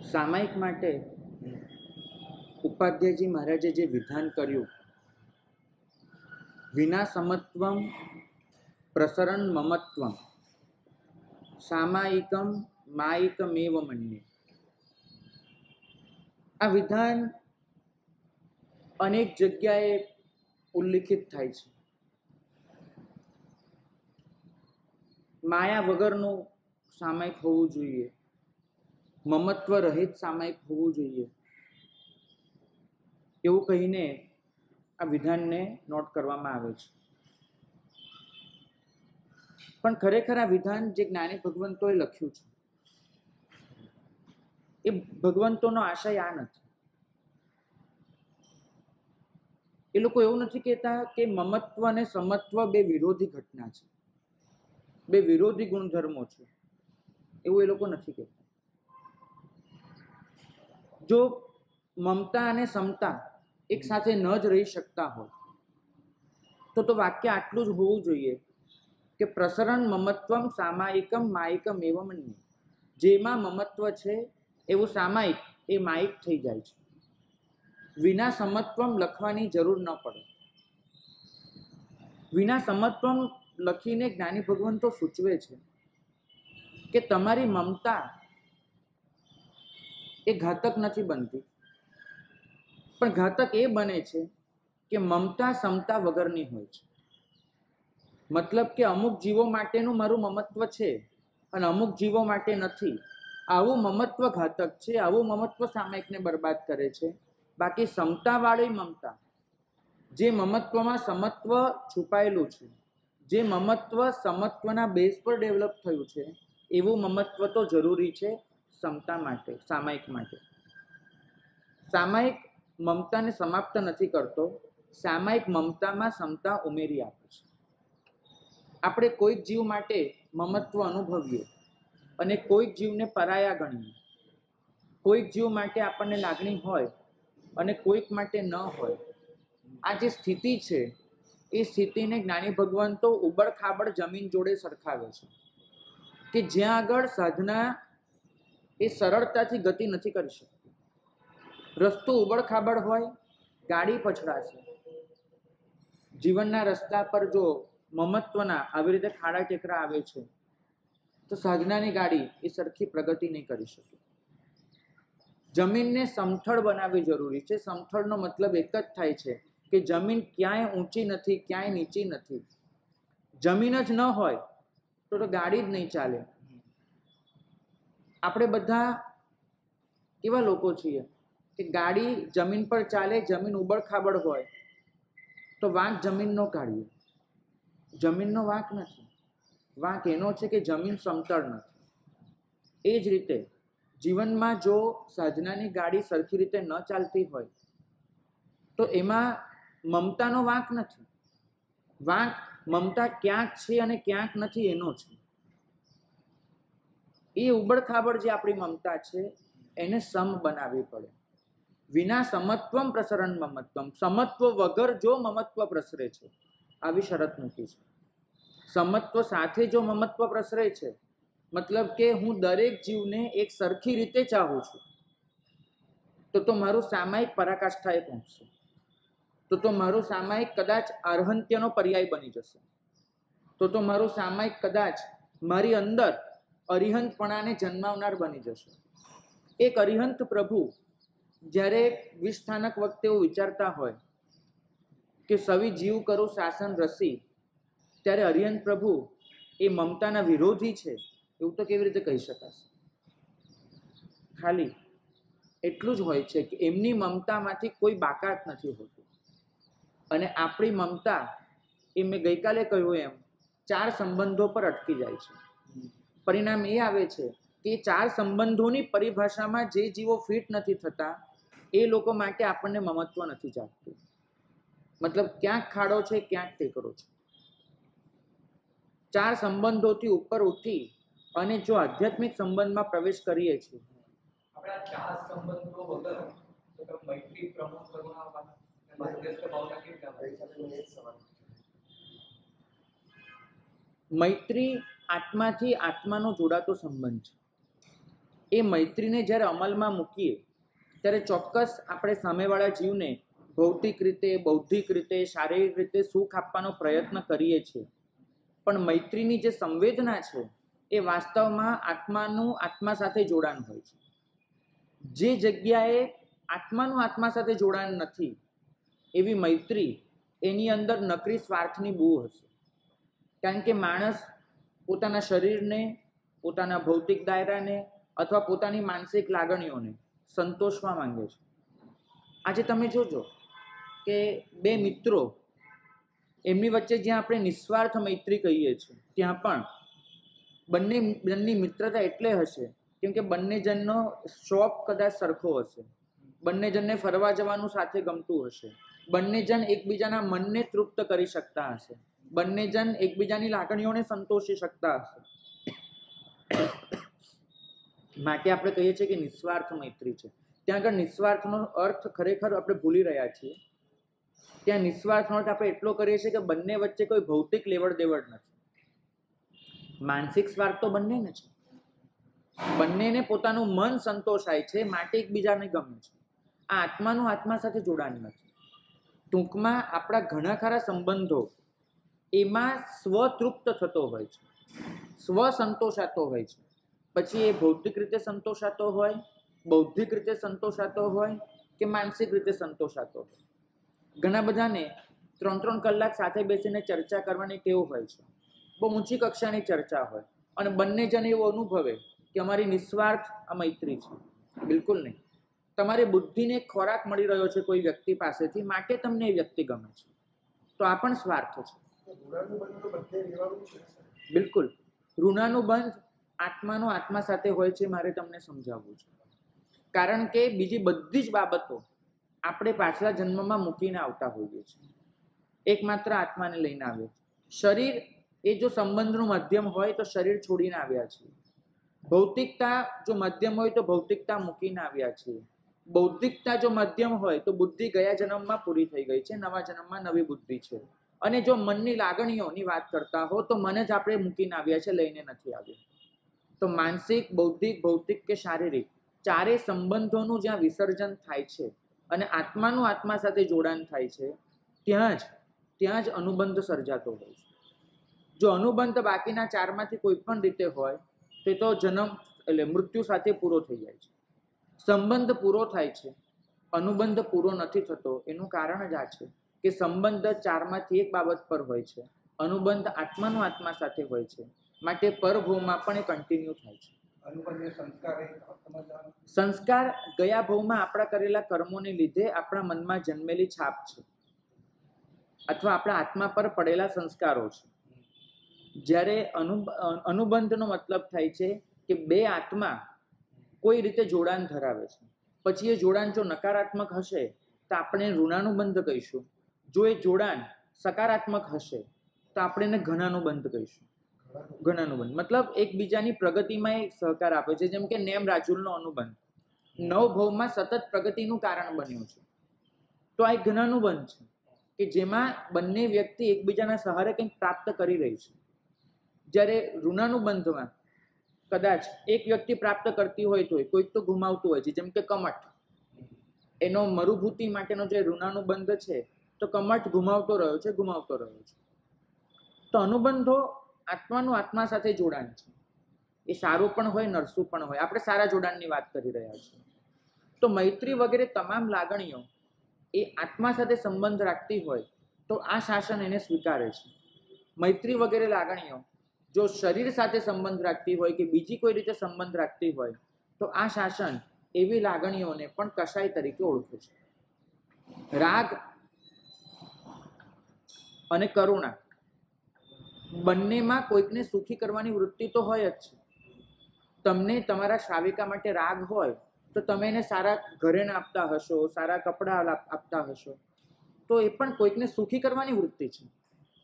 સામાયિક માટે ઉપાધ્યાયજી મહારાજે જે વિધાન કર્યું, વિના સમત્વમ પ્રસરણ મમત્વમ સામાયિકમ માયિકમેવ મન્યે, આ વિધાન અનેક જગ્યાએ ઉલ્લેખિત થાય છે. માયા વગરનું સામાયિક હોવું જોઈએ, મમત્વ રહિત સામાયિક હોવું જોઈએ, એવું કહીને આ વિધાનને નોટ કરવામાં આવે છે. પણ ખરેખર આ વિધાન જે જ્ઞાની ભગવંતોએ લખ્યું છે, એ ભગવંતોનો આશય આ નથી. એ લોકો એવું નથી કહેતા કે મમત્વ અને સમત્વ બે વિરોધી ઘટના છે, બે વિરોધી ગુણધર્મો છે, એવું એ લોકો નથી કહેતા. જો મમતા અને સમતા એક સાથે ન જ રહી શકતા હોય તો વાક્ય આટલું જ હોવું જોઈએ કે પ્રસરણ મમત્વમ સામાયિકમ માયિકમ એવ મન્યે, જેમાં મમત્વ છે એવું સામાયિક એ માયિક થઈ જાય છે. વિના સમત્વમ લખવાની જરૂર ન પડે. વિના સમત્વમ લખીને જ્ઞાની ભગવંતો સૂચવે છે કે તમારી મમતા એ ઘાતક નથી બનતી, પણ ઘાતક એ બને છે કે મમતા સમતા વગરની હોય છે. મતલબ કે અમુક જીવો માટેનું મારું મમત્વ છે અને અમુક જીવો માટે નથી. આવું મમત્વ ઘાતક છે, આવું મમત્વ સામાયિકને બરબાદ કરે છે. બાકી સમતાવાળી મમતા, જે મમત્વમાં સમત્વ છુપાયેલું છે, જે મમત્વ સમત્વના બેઝ પર ડેવલપ થયું છે, એવું મમત્વ તો જરૂરી છે સમતા માટે, સામાયિક માટે. સામાયિક મમતાને સમાપ્ત નથી કરતો, સામાયિક મમતામાં સમતા ઉમેરી આપે છે. આપણે કોઈક જીવ માટે મમત્વ અનુભવીએ અને કોઈક જીવને પરાયા ગણીએ, કોઈક જીવ માટે આપણને લાગણી હોય અને કોઈક માટે ન હોય, આ જે સ્થિતિ છે એ સ્થિતિને જ્ઞાની ભગવંતો ઉબડખાબડ જમીન જોડે સરખાવે છે કે જ્યાં આગળ સાધના એ સરળતાથી ગતિ નથી કરી શકતી. રસ્તો ઉબડખાબડ હોય, ગાડી પછડાશે. જીવનના રસ્તા પર જો મમત્વના આવી રીતે ખાડા ટેકરા આવે છે તો સાધનાની ગાડી એ સરખી પ્રગતિ નહીં કરી શકે. જમીનને સમથળ બનાવવી જરૂરી છે. સમથળનો મતલબ એક જ થાય છે કે જમીન ક્યાંય ઊંચી નથી, ક્યાંય નીચી નથી. જમીન જ ન હોય તો ગાડી જ નહીં ચાલે. આપણે બધા કેવા લોકો છીએ કે ગાડી જમીન પર ચાલે, જમીન ઉબડખાબડ હોય તો વાંક જમીનનો કાઢીએ. જમીનનો વાંક નથી, વાંક એનો છે કે જમીન સમતળ નથી. એ જ રીતે જીવનમાં જો સાધનાની ગાડી સરખી રીતે ન ચાલતી હોય તો એમાં મમતાનો વાંક નથી. વાંક મમતા ક્યાંક છે અને ક્યાંક નથી એનો છે. એ ઉબડખાબડ જે આપણી મમતા છે એને સમ બનાવવી પડે. વિના સમત્વમ પ્રસરણ મમત્વમ, સમત્વ વગર જો મમત્વ પ્રસરે છે, આવી શરત મૂકી છે. સમત્વ સાથે જો મમત્વ પ્રસરે છે, મતલબ કે હું દરેક જીવને એક સરખી રીતે ચાહું છું, તો મારું સામાયિક પરાકાષ્ઠાએ પહોંચશે, તો મારું સામાયિક કદાચ અર્હંત્યનો પર્યાય બની જશે, તો મારું સામાયિક કદાચ મારી અંદર અરિહંતપણાને જન્માવનાર બની જશે. એક અરિહંત પ્રભુ જ્યારે વિષસ્થાનક વખતે એવું વિચારતા હોય કે સવી જીવ કરું શાસન રસી, ત્યારે અરિહંત પ્રભુ એ મમતાના વિરોધી છે એવું તો કેવી રીતે કહી શકાશે? ખાલી એટલું જ હોય છે કે એમની મમતામાંથી કોઈ બાકાત નથી હોતું. અને આપણી મમતા એ મેં ગઈકાલે કહ્યું એમ 4 સંબંધો પર અટકી જાય છે. પરિણામ એ આવે છે કે 4 સંબંધોની પરિભાષામાં જે જીવો ફિટ નથી થતા એ લોકો માટે આપણને મમત્વ નથી જાગતું. મતલબ ક્યાંક ખાડો છે, ક્યાંક ટેકરો છે. 4 સંબંધોથી ઉપર ઉઠી અને જો આધ્યાત્મિક સંબંધમાં પ્રવેશ કરીએ છીએ, મૈત્રી આત્માથી આત્માનો જોડાતો સંબંધ છે. એ મૈત્રીને જ્યારે અમલમાં મૂકીએ ત્યારે ચોક્કસ આપણે સામેવાળા જીવને ભૌતિક રીતે, બૌદ્ધિક રીતે, શારીરિક રીતે સુખ આપવાનો પ્રયત્ન કરીએ છીએ, પણ મૈત્રીની જે સંવેદના છે એ વાસ્તવમાં આત્માનું આત્મા સાથે જોડાણ હોય છે. જે જગ્યાએ આત્માનું આત્મા સાથે જોડાણ નથી એવી મૈત્રી, એની અંદર નકરી સ્વાર્થની બૂ હશે. કારણ કે માણસ પોતાના શરીરને, પોતાના ભૌતિક દાયરાને અથવા પોતાની માનસિક લાગણીઓને સંતોષવા માંગે છે. આજે તમે જોજો કે બે મિત્રો, એમની વચ્ચે જ્યાં આપણે નિસ્વાર્થ મૈત્રી કહીએ છીએ, ત્યાં પણ બંને જણની મિત્રતા એટલે હશે કેમ કે બંને જણનો શોખ કદાચ સરખો હશે, બંને જણને ફરવા જવાનું સાથે ગમતું હશે, બંને જણ એકબીજાના મનને તૃપ્ત કરી શકતા હશે, બંને જણ એકબીજાની લાગણીઓને સંતોષી શકતા હશે. માટે આપણે કહીએ છીએ કે નિસ્વાર્થ મૈત્રી છે. ત્યાં આગળ નિસ્વાર્થનો અર્થ ખરેખર આપણે ભૂલી રહ્યા છીએ. ત્યાં નિસ્વાર્થનો અર્થ આપણે એટલો કરીએ છીએ કે બંને વચ્ચે કોઈ ભૌતિક લેવડ દેવડ નથી. માનસિક સ્વાર્થ તો બંનેને છે, બંનેને પોતાનું મન સંતોષાય છે માટે એકબીજાને ગમે છે. આ આત્માનું આત્મા સાથે જોડાણ નથી. ટૂંકમાં આપણા ઘણા ખરા સંબંધો એમાં સ્વતૃપ્ત થતો હોય છે, સ્વ સંતોષાતો હોય છે. પછી એ ભૌતિક રીતે સંતોષાતો હોય, બૌદ્ધિક રીતે સંતોષાતો હોય કે માનસિક રીતે સંતોષાતો હોય. ઘણા બધાને 3-3 કલાક સાથે બેસીને ચર્ચા કરવાની ટેવ હોય છે, બહુ ઊંચી કક્ષાની ચર્ચા હોય, અને બંને જણ એવું અનુભવે કે અમારી નિસ્વાર્થ આ મૈત્રી છે. બિલકુલ નહીં. તમારી બુદ્ધિને ખોરાક મળી રહ્યો છે કોઈ વ્યક્તિ પાસેથી, માટે તમને એ વ્યક્તિ ગમે છે. તો આ પણ સ્વાર્થ છે. બિલકુલ. ઋણાનું બંધ આત્માનો આત્મા સાથે હોય છે, મારે તમને સમજાવવું છે. કારણ કે બીજી બધી જ બાબતો આપણે પાછલા જન્મમાં મૂકીને આવતા હોઈએ છીએ, એકમાત્ર આત્માને લઈને આવ્યા છે. શરીર એ જો સંબંધનું માધ્યમ હોય તો શરીર છોડીને આવ્યા છીએ. ભૌતિકતા જો માધ્યમ હોય તો ભૌતિકતા મૂકીને આવ્યા છીએ. બૌદ્ધિકતા જો માધ્યમ હોય તો બુદ્ધિ ગયા જન્મમાં પૂરી થઈ ગઈ છે, નવા જન્મમાં નવી બુદ્ધિ છે. અને જો મનની લાગણીઓની વાત કરતા હો તો મન જ આપણે મૂકીને આવ્યા છે, લઈને નથી આવ્યા. તો માનસિક, બૌદ્ધિક, ભૌતિક કે શારીરિક ચારેય સંબંધોનું જ્યાં વિસર્જન થાય છે અને આત્માનું આત્મા સાથે જોડાણ થાય છે, ત્યાં જ અનુબંધ સર્જાતો હોય છે. જો અનુબંધ બાકીના ચારમાંથી કોઈ પણ રીતે હોય તો જન્મ એટલે મૃત્યુ સાથે પૂરો થઈ જાય છે. સંબંધ પૂરો થાય છે, અનુબંધ પૂરો નથી થતો. એનું કારણ જ આ છે કે સંબંધ ચારમાંથી એક બાબત પર હોય છે, અનુબંધ આત્માનો આત્મા સાથે હોય છે, માટે પરભવમાં પણ એ કન્ટિન્યુ થાય છે. સંસ્કાર ગયા ભવમાં આપણા કરેલા કર્મોને લીધે આપણા મનમાં જન્મેલી છાપ છે, અથવા આપણા આત્મા પર પડેલા સંસ્કારો છે. જ્યારે અનુબંધનો મતલબ થાય છે કે બે આત્મા કોઈ રીતે જોડાણ ધરાવે છે. પછી એ જોડાણ જો નકારાત્મક હશે તો આપણે ઋણાનુબંધ કહીશું, જો એ જોડાણ સકારાત્મક હશે તો આપણે એને ઘનાનુબંધ કહીશું. ઘનાનુબંધ મતલબ એકબીજાની પ્રગતિમાં એક સહકાર આપે છે. જેમ કે નેમ રાજુલનો અનુબંધ 9 ભવમાં સતત પ્રગતિનું કારણ બન્યું છે. તો આ એક ઘનાનુબંધ છે કે જેમાં બંને વ્યક્તિ એકબીજાના સહારે કંઈક પ્રાપ્ત કરી રહી છે. જ્યારે ઋણાનુબંધમાં કદાચ એક વ્યક્તિ પ્રાપ્ત કરતી હોય તો કોઈક તો ગુમાવતું હોય છે. જેમ કે કમઠ, એનો મરુભૂતિ માટેનો જે ઋણાનુબંધ છે, તો કમઠ ગુમાવતો રહ્યો છે. તો અનુબંધો આત્માનું આત્મા સાથે જોડાણ છે. એ સારું પણ હોય, નરસું પણ હોય. આપણે સારા જોડાણની વાત કરી રહ્યા છીએ. તો મૈત્રી વગેરે તમામ લાગણીઓ એ આત્મા સાથે સંબંધ રાખતી હોય તો આ શાસન એને સ્વીકારે છે. મૈત્રી વગેરે લાગણીઓ જો શરીર સાથે સંબંધ રાખતી હોય કે બીજી કોઈ રીતે સંબંધ રાખતી હોય તો આ શાસન એવી લાગણીઓને પણ કશાય તરીકે ઓળખે છે. રાગ અને કરુણા બંનેમાં કોઈકને સુખી કરવાની વૃત્તિ તો હોય જ છે. તમને તમારા શ્રાવિકા માટે રાગ હોય તો તમે એને સારા ઘરેણાં આપતા હશો, સારા કપડાં આપતા હશો, તો એ પણ કોઈકને સુખી કરવાની વૃત્તિ છે.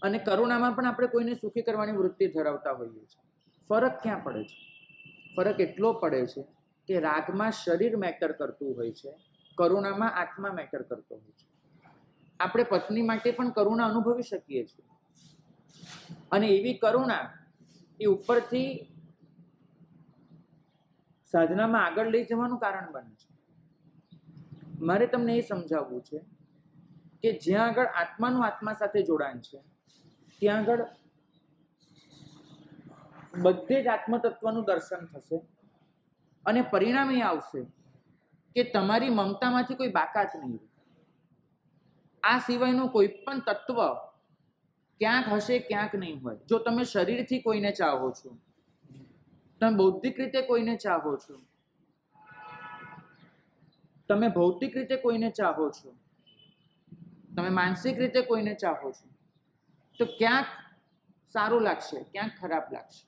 અને કરુણામાં પણ આપણે કોઈને સુખી કરવાની વૃત્તિ ધરાવતા હોઈએ છીએ. ફરક ક્યાં પડે છે? ફરક એટલો પડે છે કે રાગમાં શરીર મેટર કરતું હોય છે, કરુણામાં આત્મા મેટર કરતો હોય છે. આપણે પત્ની માટે પણ કરુણા અનુભવી શકીએ છીએ, અને એવી કરુણા એ ઉપરથી સાધનામાં આગળ લઈ જવાનું કારણ બને છે. મારે તમને એ સમજાવવું છે કે જ્યાં આગળ આત્માનું આત્મા સાથે જોડાણ છે ત્યાં આગળ બધે જ આત્મતત્વનું દર્શન થશે અને પરિણામ એ આવશે કે તમારી મમતામાંથી કોઈ બાકાત નહીં રહે. આ સિવાયનું કોઈ પણ તત્વ ક્યાંક હશે, ક્યાંક નહીં હોય. જો તમે શરીરથી કોઈને ચાહો છો, તમે બૌદ્ધિક રીતે કોઈને ચાહો છો, તમે ભૌતિક રીતે કોઈને ચાહો છો, તમે માનસિક રીતે કોઈને ચાહો છો, તો ક્યાંક સારું લાગશે, ક્યાંક ખરાબ લાગશે.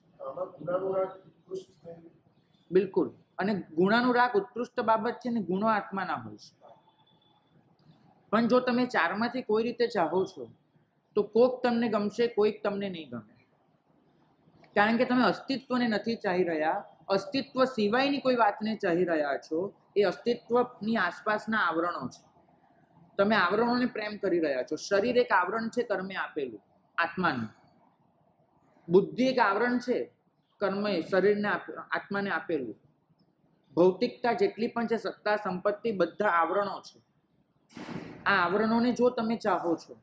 બિલકુલ. અને ગુણાનું રાગ ઉત્કૃષ્ટ બાબત છે ને ગુણો આત્માના હોય છે. પણ જો તમે ચારમાંથી કોઈ રીતે ચાહો છો તો કોઈક તમને ગમશે, કોઈક તમને નહીં ગમે. કારણ કે તમે અસ્તિત્વને નથી ચાહી રહ્યા, અસ્તિત્વ સિવાયની કોઈ વાતને ચાહી રહ્યા છો. એ અસ્તિત્વની આસપાસના આવરણો છે. તમે આવરણોને પ્રેમ કરી રહ્યા છો. શરીર એક આવરણ છે કર્મે આપેલું આત્માનું. બુદ્ધિ એક આવરણ છે કર્મે શરીરને આત્માને આપેલું. ભૌતિકતા જેટલી પણ છે, સત્તા સંપત્તિ, બધા આવરણો છે. આ આવરણોને જો તમે ચાહો છો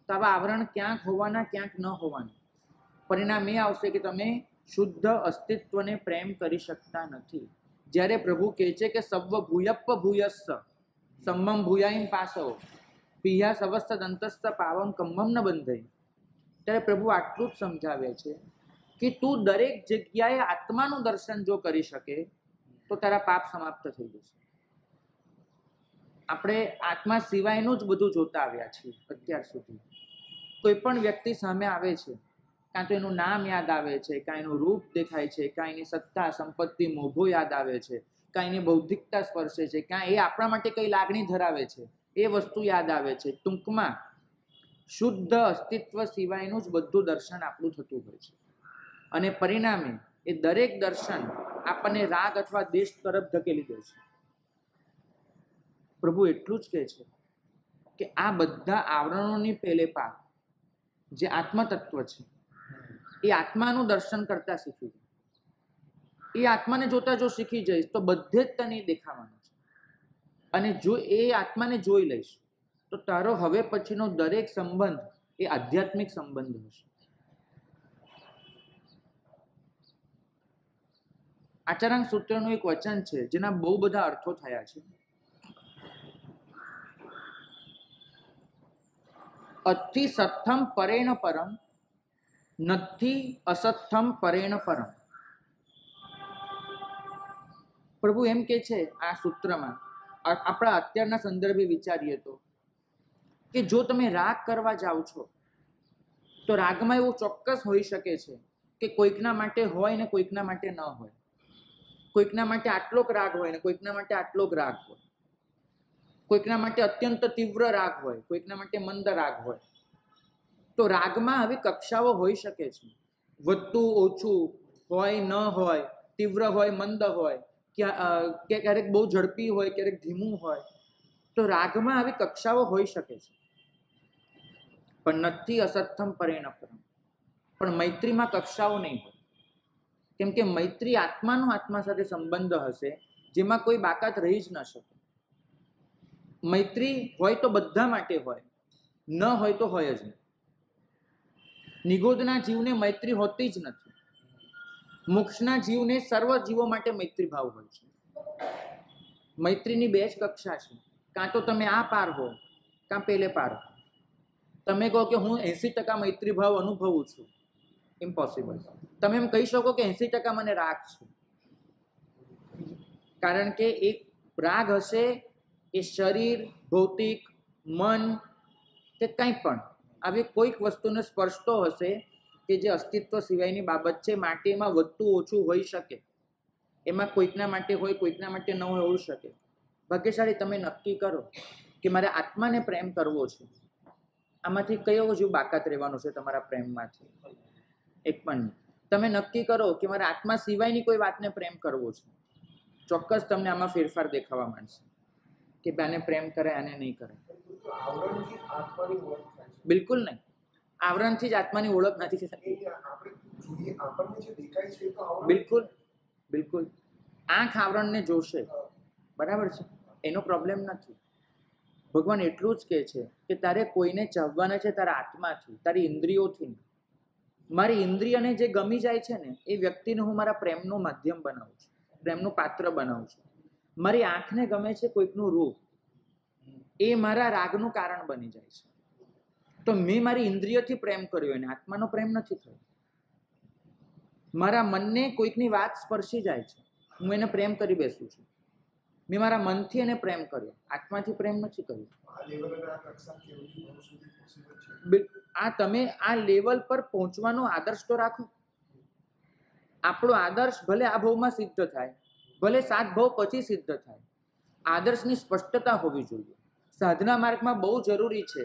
તો આવા આવરણ ક્યાંક હોવાના, ક્યાંક ન હોવાના. પરિણામ એ આવશે કે તમે શુદ્ધ અસ્તિત્વને પ્રેમ કરી શકતા નથી. જ્યારે પ્રભુ કહે છે કે સવ્વ ભૂયપ્પ ભૂયસ્સ સંમમ ભૂયાઈમ પાસવ પિયા સવસ્ત દંતસ્થ પાવમ કમ્મમ ન બંધઈ, ત્યારે પ્રભુ આટલું જ સમજાવે છે કે તું દરેક જગ્યાએ આત્માનું દર્શન જો કરી શકે તો તારા પાપ સમાપ્ત થઈ જશે. આપણે આત્મા સિવાયનું જ બધું જોતા આવ્યા છીએ અત્યાર સુધી. કોઈ પણ વ્યક્તિ સામે આવે છે, કાં તો એનું નામ યાદ આવે છે, કાં એનું રૂપ દેખાય છે, કાં એની સત્તા સંપત્તિ મોભો યાદ આવે છે, કાં એની બૌદ્ધિકતા સ્પર્શે છે, કાં એ આપણા માટે કઈ લાગણી ધરાવે છે, એ વસ્તુ યાદ આવે છે. ટૂંકમાં શુદ્ધ અસ્તિત્વ સિવાયનું જ બધું દર્શન આપણું થતું હોય છે. અને પરિણામે એ દરેક દર્શન આપણને રાગ અથવા દ્વેષ તરફ ધકેલી દે છે. પ્રભુ એટલું જ કહે છે કે આ બધા આવરણોની પેલે પાર જે આત્મતત્વ છે એ આત્માનું દર્શન કરતા શીખી જાય. એ આત્માને જોતા જો શીખી જઈશ તો બધે જ તને દેખાવાનું છે. અને જો એ આત્માને જોઈ લઈશ તો તારો હવે પછીનો દરેક સંબંધ એ આધ્યાત્મિક સંબંધ હશે. આચાર્ય સૂત્રનું એક વચન છે જેના બહુ બધા અર્થો થયા છે. અતિ સત્થમ પરેણ પરમ નથી અસત્થમ પરેણ પરમ. પ્રભુ એમ કે છે આ સૂત્રમાં, આપણા અત્યારના સંદર્ભે વિચારીએ કે જો તમે રાગ કરવા જાઓ છો તો રાગમાં એવું ચોક્કસ હોઈ શકે છે કે કોઈકના માટે હોય ને કોઈકના માટે ન હોય. કોઈકના માટે આટલોક રાગ હોય ને કોઈકના માટે આટલોક રાગ હોય. કોઈકના માટે અત્યંત તીવ્ર રાગ હોય, કોઈકના માટે મંદ રાગ હોય. તો રાગમાં હવે કક્ષાઓ હોઈ શકે છે. વધતું ઓછું હોય, ન હોય, તીવ્ર હોય, મંદ હોય, ક્યારેક બહુ ઝડપી હોય, ક્યારેક ધીમું હોય. તો રાગમાં આવી કક્ષાઓ હોઈ શકે છે. પણ નથી અસત્થમ પરેણ પરમ. પણ મૈત્રીમાં કક્ષાઓ નહીં હોય. કેમ કે મૈત્રી આત્માનો આત્મા સાથે સંબંધ હશે જેમાં કોઈ બાકાત રહી જ ન શકે. મૈત્રી હોય તો બધા માટે હોય, ન હોય તો હોય જ નહીં. નિગોદના જીવને મૈત્રી હોતી જ નથી. મોક્ષના જીવને સર્વ જીવો માટે મૈત્રી ભાવ હોય છે. મૈત્રીની બે જ કક્ષા છે. કાં તો તમે આ પાર હો, કાં પેલે પાર હો. તમે કહો કે હું 80% મૈત્રી ભાવ અનુભવું છું, ઇમ્પોસિબલ. તમે એમ કહી શકો કે 80% મને રાગ છે. કારણ કે એક રાગ હશે એ શરીર, ભૌતિક, મન કે કંઈ પણ આવી કોઈક વસ્તુને સ્પર્શતો હશે કે જે અસ્તિત્વ સિવાયની બાબત છે. માટે એમાં વધતું ઓછું હોઈ શકે. એમાં કોઈકના માટે હોય, કોઈકના માટે ન હોય, હોઈ શકે. ભાગ્યશાળી તમે નક્કી કરો કે મારે આત્માને પ્રેમ કરવો છે. આમાંથી કયો જીવ બાકાત રહેવાનો છે તમારા પ્રેમમાંથી? એક પણ નહીં. તમે નક્કી કરો કે મારે આત્મા સિવાયની કોઈ વાતને પ્રેમ કરવો છે. ચોક્કસ તમને આમાં ફેરફાર દેખાવા માંડશે કે આને પ્રેમ કરે, આને નહીં કરે. બિલકુલ નહીં. આવરણથી જ આત્માની ઓળખ નથી થતી. બિલકુલ બિલકુલ. આંખ આવરણને જોશે, બરાબર છે, એનો પ્રોબ્લેમ નથી. ભગવાન એટલું જ કહે છે કે તારે કોઈને ચાહવાના છે તારા આત્માથી, તારી ઇન્દ્રિયોથી. મારી ઇન્દ્રિયને જે ગમી જાય છે ને એ વ્યક્તિને હું મારા પ્રેમનું માધ્યમ બનાવું છું, પ્રેમનું પાત્ર બનાવું છું. મારી આંખને ગમે છે કોઈકનું રૂપ, એ મારા રાગનું કારણ બની જાય છે. તો મેં મારી ઇન્દ્રિયથી પ્રેમ કર્યો, એને આત્માનો પ્રેમ નથી થયો. મારા મનને કોઈકની વાત સ્પર્શી જાય છે, હું એને પ્રેમ કરી બેસું છું. મેં મારા મનથી એને પ્રેમ કર્યો, આત્માથી પ્રેમ નથી કર્યો. આ તમે આ લેવલ પર પહોંચવાનો આદર્શ તો રાખો. આપણો આદર્શ ભલે આ ભાવમાં સિદ્ધ થાય, ભલે 7 ભાવ પછી સિદ્ધ થાય, આદર્શની સ્પષ્ટતા હોવી જોઈએ. સાધના માર્ગમાં બહુ જરૂરી છે.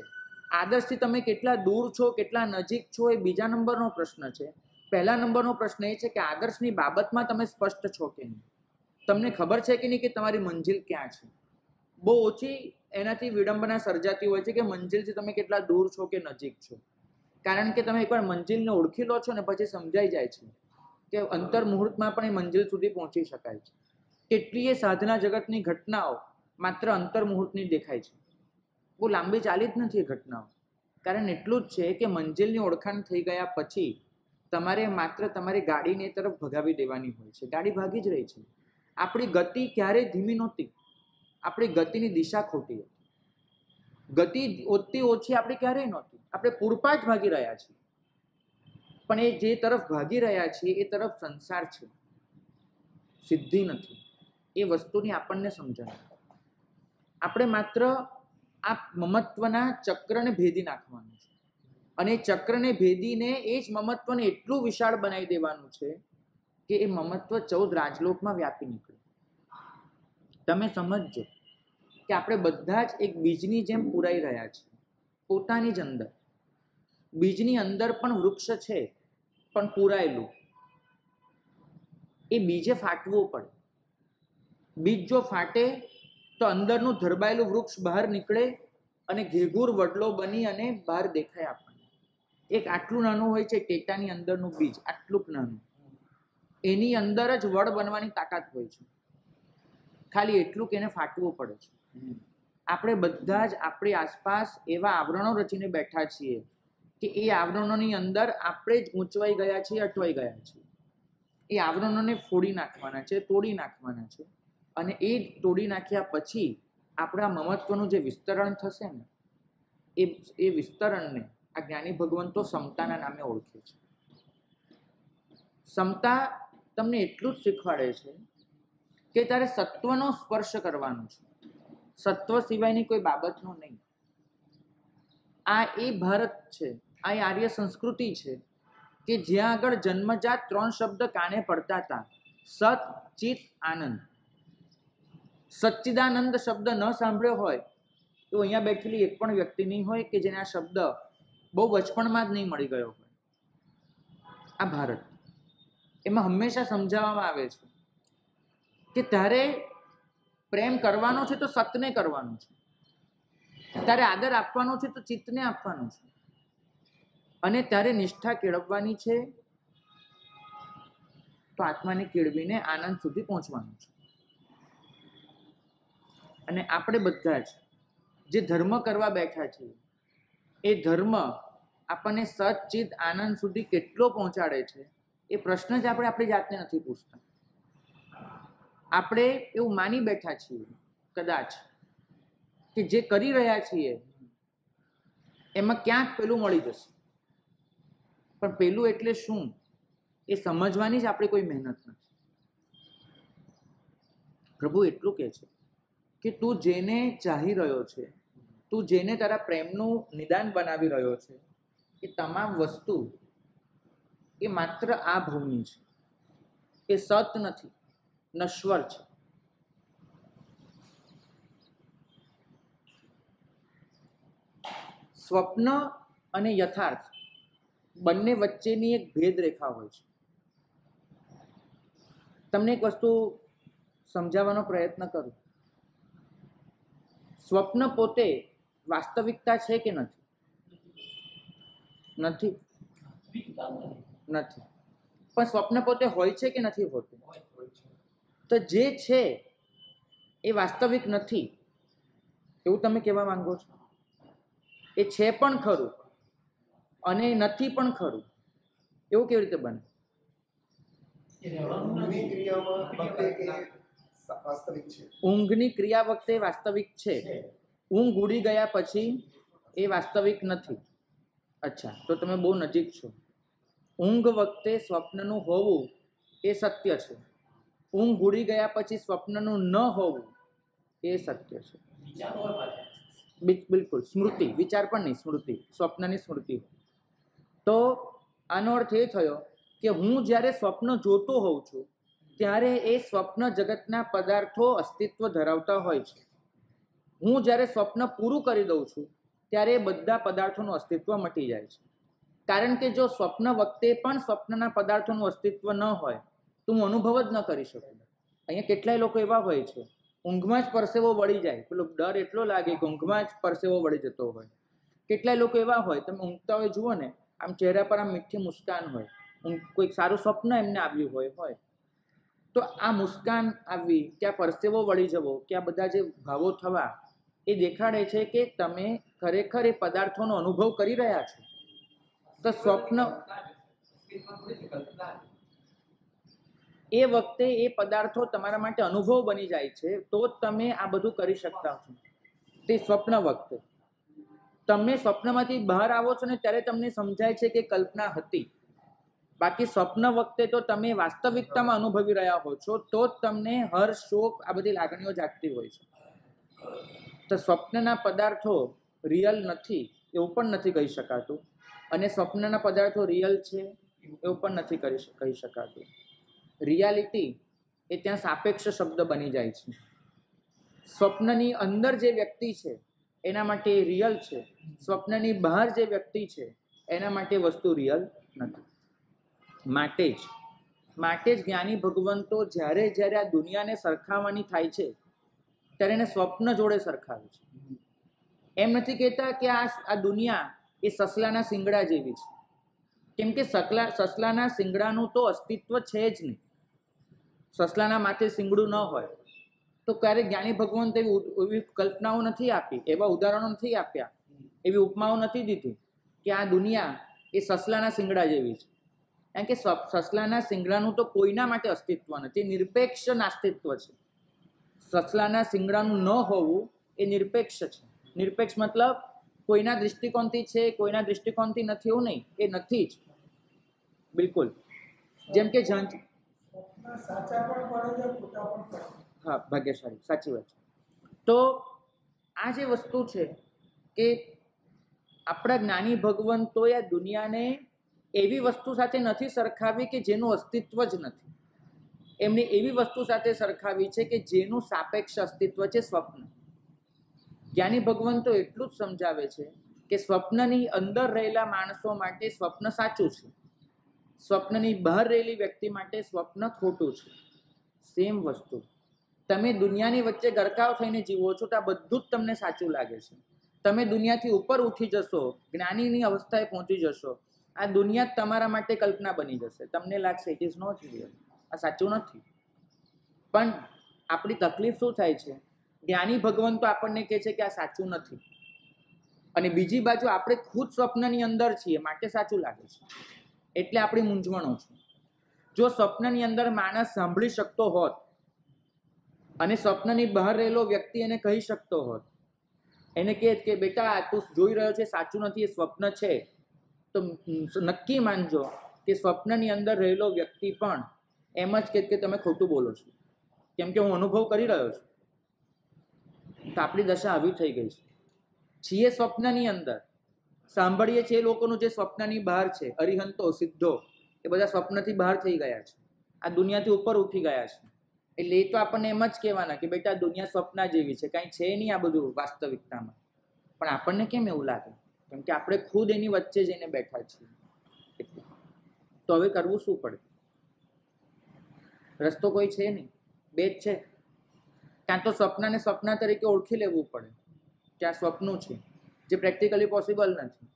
આદર્શથી તમે કેટલા દૂર છો, કેટલા નજીક છો, એ બીજા નંબરનો પ્રશ્ન છે. પહેલા નંબરનો પ્રશ્ન એ છે કે આદર્શની બાબતમાં તમે સ્પષ્ટ છો કે નહીં, તમને ખબર છે કે નહીં કે તમારી મંજિલ ક્યાં છે. બહુ ઓછી એનાથી વિડંબના સર્જાતી હોય છે કે મંજિલથી તમે કેટલા દૂર છો કે નજીક છો. કારણ કે તમે એકવાર મંજિલને ઓળખી લો છો ને પછી સમજાઈ જાય છે કે અંતર મુહૂર્તમાં પણ એ મંજિલ સુધી પહોંચી શકાય છે. કેટલીય સાધના જગતની ઘટનાઓ માત્ર અંતર મુહૂર્તની દેખાય છે, બહુ લાંબી ચાલી જ નથી એ ઘટનાઓ. કારણ એટલું જ છે કે મંજિલની ઓળખાણ થઈ ગયા પછી તમારે માત્ર તમારી ગાડીને એ તરફ ભગાવી દેવાની હોય છે. ગાડી ભાગી જ રહી છે. આપણી ગતિ ક્યારેય ધીમી નહોતી, આપણી ગતિની દિશા ખોટી હતી. ગતિ ઓછી ઓછી આપણી ક્યારેય નહોતી, આપણે પૂરપાટ ભાગી રહ્યા છીએ. પણ એ જે તરફ ભાગી રહ્યા છીએ એ તરફ સંસાર છે, સિદ્ધિ નથી. એ વસ્તુની આપણને સમજણ. આપણે માત્ર આ મમત્વના ચક્રને ભેદી નાખવાનું છે, અને એ ચક્રને ભેદીને એ જ મમત્વને એટલું વિશાળ બનાવી દેવાનું છે કે એ મમત્વ 14 રાજલોકમાં વ્યાપી નીકળે. તમે સમજજો કે આપણે બધા જ એક બીજની જેમ પૂરાઈ રહ્યા છીએ, પોતાની જ અંદર. બીજની અંદર પણ વૃક્ષ છે, પણ પૂરાયેલું. એ બીજે ફાટવું પડે. બીજ જો ફાટે તો અંદરનું ધરબાયેલું વૃક્ષ બહાર નીકળે અને ઘેઘૂર વડલો બની અને બહાર દેખાય આપણને. એક આટલું નાનું હોય છે ટેટાની અંદરનું બીજ, આટલું નાનું, એની અંદર જ વડ બનવાની તાકાત હોય છે. ખાલી એટલું કે એને ફાટવું પડે છે. આપણે બધા જ આપણી આસપાસ એવા આવરણો રચીને બેઠા છીએ કે એ આવરણોની અંદર આપણે જ ગૂંચવાઈ ગયા છીએ, અટવાઈ ગયા છીએ. એ આવરણોને ફોડી નાખવાના છે, તોડી નાખવાના છે. અને એ તોડી નાખ્યા પછી આપણા મમત્વનું જે વિસ્તરણ થશે ને એ વિસ્તરણને આ જ્ઞાની ભગવંતો સમતાના નામે ઓળખે છે. સમતા તમને એટલું જ શીખવાડે છે કે તારે સત્વનો સ્પર્શ કરવાનો છે, સત્વ સિવાયની કોઈ બાબતનો નહીં. આ એ ભારત છે, આ એ આર્ય સંસ્કૃતિ છે કે જ્યાં આગળ જન્મજાત 3 શબ્દ કાને પડતા હતા: સત, ચિત, આનંદ. સચ્ચિદાનંદ શબ્દ ન સાંભળ્યો હોય તો અહીંયા બેઠેલી એક પણ વ્યક્તિ નહીં હોય કે જેને આ શબ્દ બહુ બચપણમાં જ નહીં મળી ગયો હોય. આ ભારત, એમાં હંમેશા સમજાવવામાં આવે છે કે તારે પ્રેમ કરવાનો છે તો સતને કરવાનો છે, તારે આદર આપવાનો છે તો ચિત્તને આપવાનો છે, અને તારે નિષ્ઠા કેળવવાની છે તો આત્માને કેળવીને આનંદ સુધી પહોંચવાનું છે. અને આપણે બધા જ જે ધર્મ કરવા બેઠા છીએ એ ધર્મ આપણને સચ્ચિત આનંદ સુધી કેટલો પહોંચાડે છે એ પ્રશ્ન જ આપણે આપણી જાતને નથી પૂછતા. આપણે એવું માની બેઠા છીએ કદાચ કે જે કરી રહ્યા છીએ એમાં ક્યાંક પેલું મળી જશે, પણ પેલું એટલે શું એ સમજવાની જ આપણી કોઈ મહેનત નથી. પ્રભુ એટલું કહે છે કે તું જેને ચાહી રહ્યો છે, તું જેને તારા પ્રેમનું નિદાન બનાવી રહ્યો છે, એ તમામ વસ્તુ એ માત્ર આ ભવની છે, એ સત નથી, નશ્વર છે. સ્વપ્ન અને યથાર્થ બંને વચ્ચેની એક ભેદ રેખા હોય છે. તમને એક વસ્તુ સમજાવવાનો પ્રયત્ન કરું. સ્વપ્ન પોતે વાસ્તવિકતા છે કે નથી? નથી. નથી. પણ સ્વપ્ન પોતે હોય છે કે નથી હોતું? તો જે છે એ વાસ્તવિક નથી એવું તમે કહેવા માંગો છો? એ છે પણ ખરું અને નથી પણ ખરું, એવું કેવી રીતે બને? ઊંઘની ક્રિયા વખતે વાસ્તવિક છે, ઊંઘ ઉડી ગયા પછી એ વાસ્તવિક નથી. અચ્છા, તો તમે બહુ નજીક છો. ઊંઘ વખતે સ્વપ્નનું હોવું એ સત્ય છે, ઊંઘ ઉડી ગયા પછી સ્વપ્નનું ન હોવું એ સત્ય છે. બિલકુલ, સ્મૃતિ, વિચાર પણ નહીં, સ્મૃતિ, સ્વપ્નની સ્મૃતિ. તો આનો અર્થ એ થયો કે હું જ્યારે સ્વપ્ન જોતો હોઉં છું ત્યારે એ સ્વપ્ન જગતના પદાર્થો અસ્તિત્વ ધરાવતા હોય છે. હું જ્યારે સ્વપ્ન પૂરું કરી દઉં છું ત્યારે બધા પદાર્થોનું અસ્તિત્વ મટી જાય છે. કારણ કે જો સ્વપ્ન વખતે પણ સ્વપ્નના પદાર્થોનું અસ્તિત્વ ન હોય તો હું અનુભવ જ ન કરી શકું. અહીંયા કેટલાય લોકો એવા હોય છે, ઊંઘમાં જ પરસેવો વળી જાય, પેલો ડર એટલો લાગે કે ઊંઘમાં જ પરસેવો વળી જતો હોય. કેટલાય લોકો એવા હોય, તમે ઊંઘતા હોય જુઓ ને, આમ ચહેરા પર આમ મીઠી મુસ્કાન હોય, કોઈક સારું સ્વપ્ન એમને આવ્યું હોય તો આ મુસ્કાન આવવી, કે આ પરસેવો વળી જવો, કે આ બધા જે ભાવો થવા, એ દેખાડે છે કે તમે ખરેખર એ પદાર્થોનો અનુભવ કરી રહ્યા છો. તો સ્વપ્ન એ વખતે એ પદાર્થો તમારા માટે અનુભવ બની જાય છે, તો જ તમે આ બધું કરી શકતા છો. તે સ્વપ્ન વખતે તમે સ્વપ્નમાંથી બહાર આવો છો ને ત્યારે તમને સમજાય છે કે કલ્પના હતી. બાકી સ્વપ્ન વખતે તો તમે વાસ્તવિકતામાં અનુભવી રહ્યા હો છો, તો જ તમને હર્ષ, શોક, આ બધી લાગણીઓ જાગતી હોય છે. તો સ્વપ્નના પદાર્થો રિયલ નથી એવું પણ નથી કહી શકાતું, અને સ્વપ્નના પદાર્થો રિયલ છે એવું પણ નથી કહી શકાતું. રિયાલિટી એ ત્યાં સાપેક્ષ શબ્દ બની જાય છે. સ્વપ્નની અંદર જે વ્યક્તિ છે એના માટે રિયલ છે, સ્વપ્નની બહાર જે વ્યક્તિ છે એના માટે વસ્તુ રિયલ નથી. માટે જ જ્ઞાની ભગવંતો જ્યારે જ્યારે આ દુનિયાને સરખાવવાની થાય છે ત્યારે એને સ્વપ્ન જોડે સરખાવે છે. એમ નથી કહેતા કે આ દુનિયા એ સસલાના શિંગડા જેવી છે, કેમ કે સસલાના શિંગડાનું તો અસ્તિત્વ છે જ નહીં. સસલાના માથે શિંગડું ન હોય તો ક્યારેક જ્ઞાની ભગવંત એવી કલ્પનાઓ નથી આપી, એવા ઉદાહરણો નથી આપ્યા, એવી ઉપમાઓ નથી દીધી કે આ દુનિયા એ સસલાના શિંગડા જેવી છે. કારણ કે સસલાના શિંગડાનું તો કોઈના માટે અસ્તિત્વ નથી, નિરપેક્ષ નાસ્તિત્વ છે. સસલાના શિંગડાનું ન હોવું એ નિરપેક્ષ છે. નિરપેક્ષ મતલબ કોઈના દૃષ્ટિકોણથી છે, કોઈના દૃષ્ટિકોણથી નથી, એવું નહીં, એ નથી જ. બિલકુલ. જેમ કે હા, ભાગ્યશાળી, સાચી વાત છે. તો આ જે વસ્તુ છે કે આપણા જ્ઞાની ભગવંતોએ આ દુનિયાને એવી વસ્તુ સાથે નથી સરખાવી કે જેનું અસ્તિત્વ જ નથી. એમને એવી વસ્તુ સાથે સરખાવી છે કે જેનું સાપેક્ષ અસ્તિત્વ છે, સ્વપ્ન. જ્ઞાની ભગવંતો એટલું જ સમજાવે છે કે સ્વપ્નની અંદર રહેલા માણસો માટે સ્વપ્ન સાચું છે, સ્વપ્નની બહાર રહેલી વ્યક્તિ માટે સ્વપ્ન ખોટું છે. સેમ વસ્તુ તમે દુનિયાની વચ્ચે ગરકાવ થઈને જીવો છો તો આ બધું જ તમને સાચું લાગે છે. તમે દુનિયાથી ઉપર ઉઠી જશો, જ્ઞાનીની અવસ્થાએ પહોંચી જશો, આ દુનિયા જ તમારા માટે કલ્પના બની જશે. તમને લાગશે ઇટ ઇઝ નોટ રિયલ, આ સાચું નથી. પણ આપણી તકલીફ શું થાય છે, જ્ઞાની ભગવાન તો આપણને કહે છે કે આ સાચું નથી, અને બીજી બાજુ આપણે ખુદ સ્વપ્નની અંદર છીએ માટે સાચું લાગે છે. એટલે આપણી મૂંઝવણો છે. જો સ્વપ્નની અંદર માણસ સાંભળી શકતો હોત અને સ્વપ્નની બહાર રહેલો વ્યક્તિ એને કહી શકતો હોત, એને કહે કે બેટા તું જોઈ રહ્યો છે સાચું નથી, એ સ્વપ્ન છે, તો નક્કી માનજો કે સ્વપ્નની અંદર રહેલો વ્યક્તિ પણ એમ જ કહે કે તમે ખોટું બોલો છો, કેમ કે હું અનુભવ કરી રહ્યો છું. તો આપણી દશા આવી થઈ ગઈ છે. છીએ સ્વપ્નની અંદર, સાંભળીએ છીએ લોકોનું જે સ્વપ્નની બહાર છે, અરિહંતો, સિદ્ધો, એ બધા સ્વપ્નથી બહાર થઈ ગયા છે, આ દુનિયાથી ઉપર ઉઠી ગયા છે. એટલે એ તો આપણને એમ જ કહેવાના કે બેટા દુનિયા સ્વપ્ન જેવી છે, કાંઈ છે નહીં આ બધું વાસ્તવિકતામાં. પણ આપણને કેમ એવું લાગે? કેમ કે આપણે ખુદ એની વચ્ચે જઈને બેઠા છીએ. તો હવે કરવું શું પડે? રસ્તો કોઈ છે નહીં, બે જ છે. કાં તો સ્વપ્નને સ્વપ્ન તરીકે ઓળખી લેવું પડે કે આ સ્વપ્નું છે, જે પ્રેક્ટિકલી પોસિબલ નથી.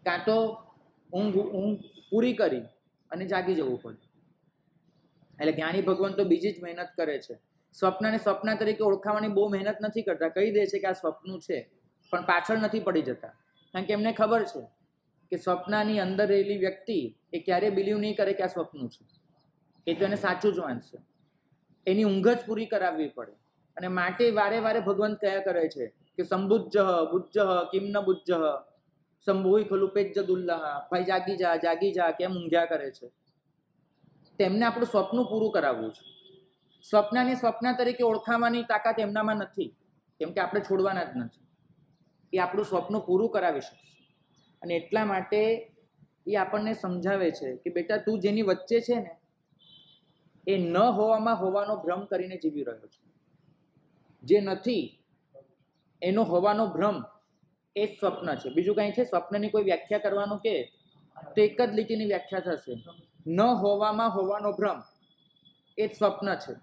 કાં તો ઊંઘ પૂરી કરી અને જાગી જવું પડે. એટલે જ્ઞાની ભગવાન તો બીજી જ મહેનત કરે છે. સ્વપ્નને સ્વપ્ન તરીકે ઓળખાવાની બહુ મહેનત નથી કરતા, કહી દે છે કે આ સ્વપ્ન છે, પણ પાછળ નથી પડી જતા. કારણ કે એમને ખબર છે કે સ્વપ્નની અંદર રહેલી વ્યક્તિ એ ક્યારેય બિલીવ નહીં કરે કે આ સ્વપ્ન છે, એ તો એને સાચું જ માનશે. એની ઊંઘ જ પૂરી કરાવવી પડે. અને માટે વારે વારે ભગવાન કયા કરે છે કે સંબુજ્જ બુજ્જ કિમ ન બુજ્જ સંભોઈ ખલુ પેજ્જ દુલ્લાહ, ભાઈ જાગી જા કેમ ઊંઘ્યા કરે છે. તેમને આપણું સ્વપ્ન પૂરું કરાવવું છે. સ્વપ્નની સ્વપ્ન તરીકે ઓળખાવાની તાકાત એમનામાં નથી, કેમ કે આપણે છોડવાના જ નથી. એ આપણું સ્વપ્ન પૂરું કરાવી શકશે. અને એટલા માટે એ આપણને સમજાવે છે કે બેટા તું જેની વચ્ચે છે ને એ ન હોવામાં હોવાનો ભ્રમ કરીને જીવી રહ્યો છે. જે નથી એનો હોવાનો ભ્રમ એ જ સ્વપ્ન છે. બીજું કંઈ છે? સ્વપ્નની કોઈ વ્યાખ્યા કરવાનું કે તો એક જ લીટીની વ્યાખ્યા થશે, ન હોવામાં હોવાનો ભ્રમ એ જ સ્વપ્ન છે.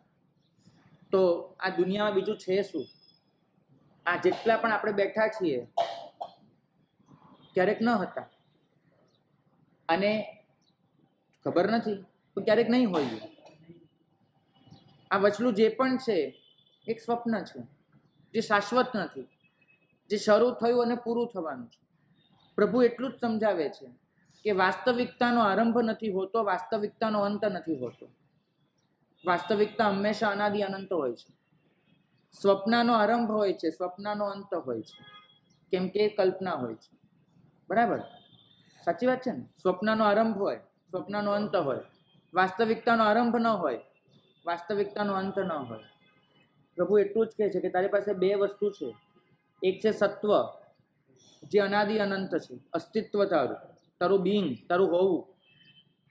તો આ દુનિયામાં બીજું છે શું? આ જેટલા પણ આપણે બેઠા છીએ ક્યારેક ન હતા, અને ખબર નથી તો ક્યારેક નહીં હોય. આ વચલું જે પણ છે એક સ્વપ્ન છે, જે શાશ્વત નથી, જે શરૂ થયું અને પૂરું થવાનું છે. પ્રભુ એટલું જ સમજાવે છે કે વાસ્તવિકતાનો આરંભ નથી હોતો, વાસ્તવિકતાનો અંત નથી હોતો. વાસ્તવિકતા હંમેશા અનાદિ અનંત હોય છે. સ્વપ્નનો આરંભ હોય છે, સ્વપ્નનો અંત હોય છે, કેમ કે કલ્પના હોય છે. બરાબર? સાચી વાત છે ને? સ્વપ્નનો આરંભ હોય, સ્વપ્નનો અંત હોય. વાસ્તવિકતાનો આરંભ ન હોય, વાસ્તવિકતાનો અંત ન હોય. પ્રભુ એટલું જ કહે છે કે તારી પાસે બે વસ્તુ છે. એક છે સત્વ, જે અનાદિ અનંત છે, અસ્તિત્વ તારું, તારું બિંગ, તારું હોવું,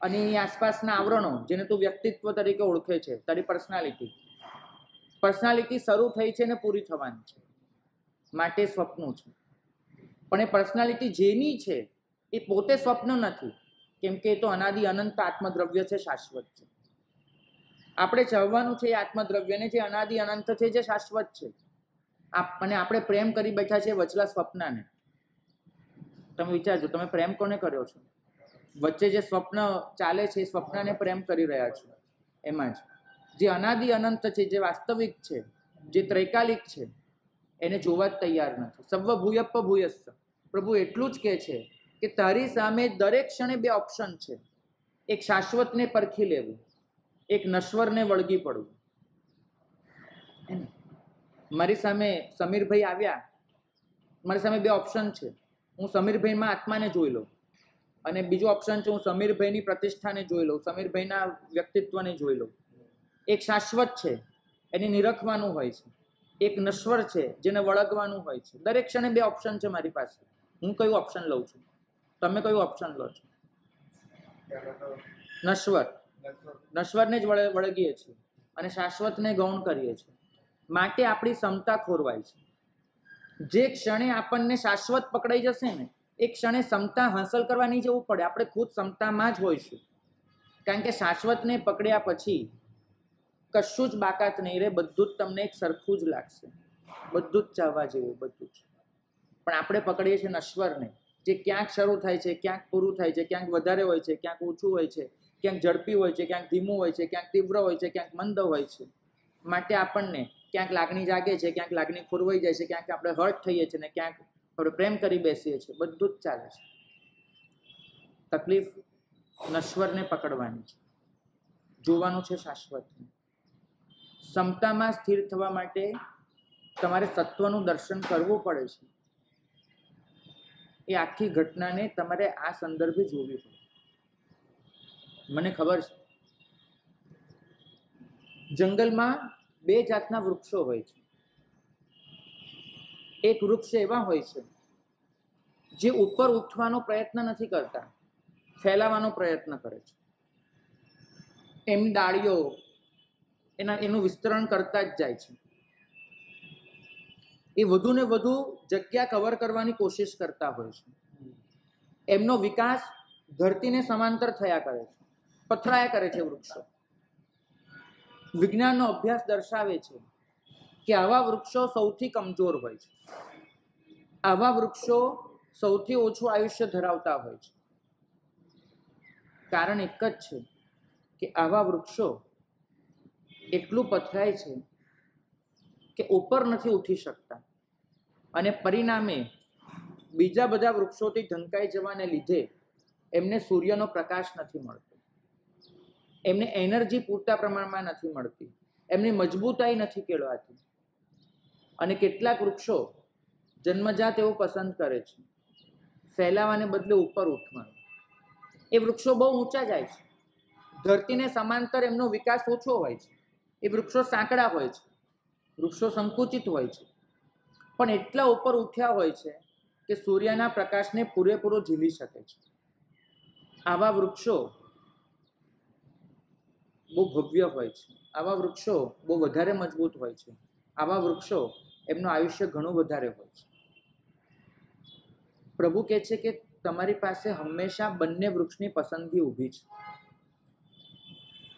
અને એની આસપાસના આવરણો જેને તું વ્યક્તિત્વ તરીકે ઓળખે છે, તારી પર્સનાલિટી. પર્સનાલિટી શરૂ થઈ છે ને પૂરી થવાની છે, માટે સ્વપ્ન છે. પણ એ પર્સનાલિટી જેની છે એ પોતે સ્વપ્ન નથી, કેમ કે એ તો અનાદિ અનંત આત્મદ્રવ્ય છે, શાશ્વત છે. આપણે ચાહવાનું છે એ આત્મદ્રવ્યને, જે અનાદિ અનંત છે, જે શાશ્વત છે. અને આપણે પ્રેમ કરી બેઠા છે વચલા સ્વપ્નને. તમે વિચારજો, તમે પ્રેમ કોને કર્યો છો? વચ્ચે જે સ્વપ્ન ચાલે છે એ સ્વપ્નને પ્રેમ કરી રહ્યા છો. એમાં જ જે અનાદિ અનંત છે, જે વાસ્તવિક છે, જે ત્રૈકાલિક છે, એને જોવા જ તૈયાર નથી. સર્વ ભૂયપ્પ ભૂયસ્સ. પ્રભુ એટલું જ કહે છે કે તારી સામે દરેક ક્ષણે બે ઓપ્શન છે. એક શાશ્વતને પરખી લેવું, એક નશ્વરને વળગી પડવું. મારી સામે સમીરભાઈ આવ્યા, મારી સામે બે ઓપ્શન છે. હું સમીરભાઈમાં આત્માને જોઈ લઉં, અને બીજું ઓપ્શન છે હું સમીરભાઈની પ્રતિષ્ઠાને જોઈ લઉં, સમીરભાઈના વ્યક્તિત્વને જોઈ લઉં. એક શાશ્વત છે, એને નિરખવાનું હોય છે. એક નશ્વર છે, જેને વળગવાનું હોય છે. દરેક ક્ષણે બે ઓપ્શન છે મારી પાસે. હું કયું ઓપ્શન લઉં છું? તમે કયું ઓપ્શન લો છો? નશ્વર. નશ્વરને જ વળગીએ છીએ અને શાશ્વતને ગૌણ કરીએ છીએ. માટે આપણી ક્ષમતા ખોરવાય છે. જે ક્ષણે આપણને શાશ્વત પકડાઈ જશે ને, એ ક્ષણે ક્ષમતા હાંસલ કરવા નહીં જવું પડે. આપણે ખુદ ક્ષમતામાં જ હોઈશું. કારણ કે શાશ્વતને પકડ્યા પછી કશું જ બાકાત નહીં રહે. બધું જ તમને એક સરખું જ લાગશે, બધું જ ચાહવા જેવું, બધું જ. પણ આપણે પકડીએ છીએ નશ્વરને, જે ક્યાંક શરૂ થાય છે, ક્યાંક પૂરું થાય છે, ક્યાંક વધારે હોય છે, ક્યાંક ઓછું હોય છે, ક્યાંક ઝડપી હોય છે, ક્યાંક ધીમું હોય છે, ક્યાંક તીવ્ર હોય છે, ક્યાંક મંદ હોય છે. માટે આપણને ક્યાંક લાગણી જાગે છે, ક્યાંક લાગણી ખોરવાઈ જાય છે, ક્યાંક આપણે હર્ટ થઈએ છીએ ને ક્યાંક આપણે પ્રેમ કરી બેસીએ છીએ. બધું જ ચાલે છે. તકલીફ નશ્વરને પકડવાની છે, જોવાનું છે શાશ્વતને. ક્ષમતામાં સ્થિર થવા માટે તમારે સત્વનું દર્શન કરવું પડે છે. એ આખી ઘટનાને તમારે આ સંદર્ભે જોવી પડે. મને ખબર છે, જંગલમાં બે જાતના વૃક્ષો હોય છે. એક વૃક્ષ એવા હોય છે જે ઉપર ઉઠવાનો પ્રયત્ન નથી કરતા, ફેલાવાનો પ્રયત્ન કરે છે. એમ ડાળીઓ એનું વિસ્તરણ કરતા જ જાય છે. એ વધુ ને વધુ જગ્યા કવર કરવાની કોશિશ કરતા હોય છે. એમનો વિકાસ ધરતીને સમાંતર થયા કરે છે, પથરાયા કરે છે વૃક્ષો. વિજ્ઞાનનો અભ્યાસ દર્શાવે છે કે આવા વૃક્ષો સૌથી કમજોર હોય છે. આવા વૃક્ષો સૌથી ઓછું આયુષ્ય ધરાવતા હોય છે. કારણ એક જ છે કે આવા વૃક્ષો એટલું પથરાય છે કે ઉપર નથી ઉઠી શકતા, અને પરિણામે બીજા બધા વૃક્ષોથી ઢંકાઈ જવાને લીધે એમને સૂર્યનો પ્રકાશ નથી મળતો, એમને એનર્જી પૂરતા પ્રમાણમાં નથી મળતી, એમની મજબૂતાઈ નથી કેળવાતી. અને કેટલાક વૃક્ષો જન્મજાત એવું પસંદ કરે છે ફેલાવાને બદલે ઉપર ઉઠવાનું. એ વૃક્ષો બહુ ઊંચા જાય છે, ધરતીને સમાંતર એમનો વિકાસ ઓછો હોય છે. એ વૃક્ષો સાંકડા હોય છે, વૃક્ષો સંકુચિત હોય છે, પણ એટલા ઉપર ઉઠ્યા હોય છે કે સૂર્યના પ્રકાશને પૂરેપૂરો ઝીલી શકે છે. આવા વૃક્ષો બહુ ભવ્ય હોય છે, આવા વૃક્ષો બહુ વધારે મજબૂત હોય છે, આવા વૃક્ષો એમનું આયુષ્ય ઘણું વધારે હોય છે. પ્રભુ કહે છે કે તમારી પાસે હંમેશા બંને વૃક્ષની પસંદગી ઊભી છે.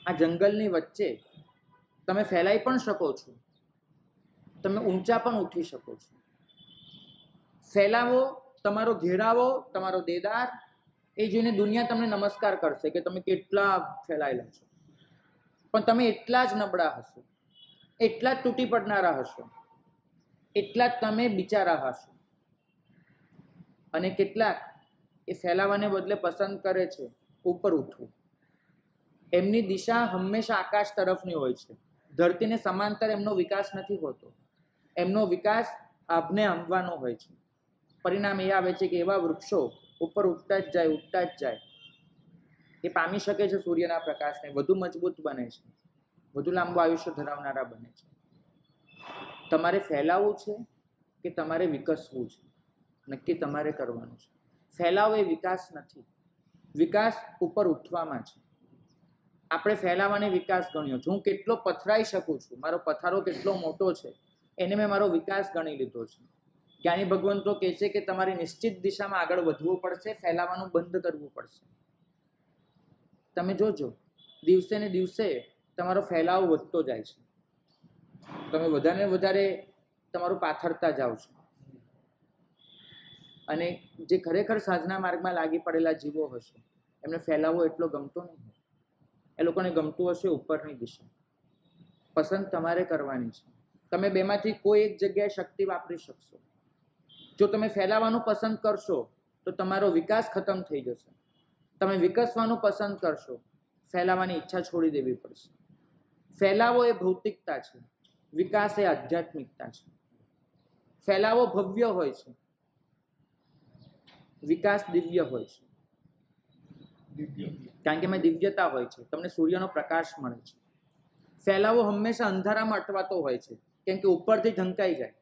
આ જંગલની વચ્ચે તમે ફેલાઈ પણ શકો છો, તમે ઊંચા પણ ઉઠી શકો છો. ફેલાવો, તમારો ઘેરાવો, તમારો દેદાર, એ જોઈને દુનિયા તમને નમસ્કાર કરશે કે તમે કેટલા ફેલાયેલા છો. પણ તમે એટલા જ નબળા હશો, એટલા જ તૂટી પડનારા હશો, એટલા જ તમે બિચારા હશો. અને કેટલાક એ ફેલાવાને બદલે પસંદ કરે છે ઉપર ઉઠવું. એમની દિશા હંમેશા આકાશ તરફની હોય છે, ધરતીને સમાંતર એમનો વિકાસ નથી હોતો, એમનો વિકાસ આભને આંબવાનો હોય છે. પરિણામ એ આવે છે કે એવા વૃક્ષો ઉપર ઉઠતા જ જાય, ઉઠતા જ જાય. એ પામી શકે છે સૂર્યના પ્રકાશને, વધુ મજબૂત બને છે, વધુ લાંબુ આયુષ્ય ધરાવનારા બને છે. તમારે ફેલાવવું છે કે તમારે વિકસવું છે, નક્કી તમારે કરવાનું છે. ફેલાવો એ વિકાસ નથી, વિકાસ ઉપર ઉઠવામાં છે. આપણે ફેલાવાને વિકાસ ગણ્યો છે. હું કેટલો પથરાઈ શકું છું, મારો પથારો કેટલો મોટો છે, એને મેં મારો વિકાસ ગણી લીધો છે. જ્ઞાની ભગવંતો કહે છે કે તમારી નિશ્ચિત દિશામાં આગળ વધવું પડશે, ફેલાવાનું બંધ કરવું પડશે. તમે જોજો દિવસે ને દિવસે તમારો ફેલાવો વધતો જાય છે, તમે વધારે વધારે તમારું પાથરતા જાઓ છો. અને જે ખરેખર સાધના માર્ગમાં લાગી પડેલા જીવો હશે એમને ફેલાવો એટલો ગમતો નહીં. એ લોકોને ગમતું હશે ઉપરની દિશા. પસંદ તમારે કરવાની છે. તમે બેમાંથી કોઈ એક જગ્યાએ શક્તિ વાપરી શકશો. જો તમે ફેલાવાનું પસંદ કરશો તો તમારો વિકાસ ખતમ થઈ જશે. તમે વિકસવાનું પસંદ કરશો, ફેલાવાની ઈચ્છા છોડી દેવી પડશે. ફેલાવો એ ભૌતિકતા છે, વિકાસ એ આધ્યાત્મિકતા છે. ફેલાવો ભવ્ય હોય છે, વિકાસ દિવ્ય હોય છે. કારણ કે એમાં દિવ્યતા હોય છે, તમને સૂર્યનો પ્રકાશ મળે છે. ફેલાવો હંમેશા અંધારામાં અટવાતો હોય છે, કેમ કે ઉપરથી ઢંકાઈ જાય.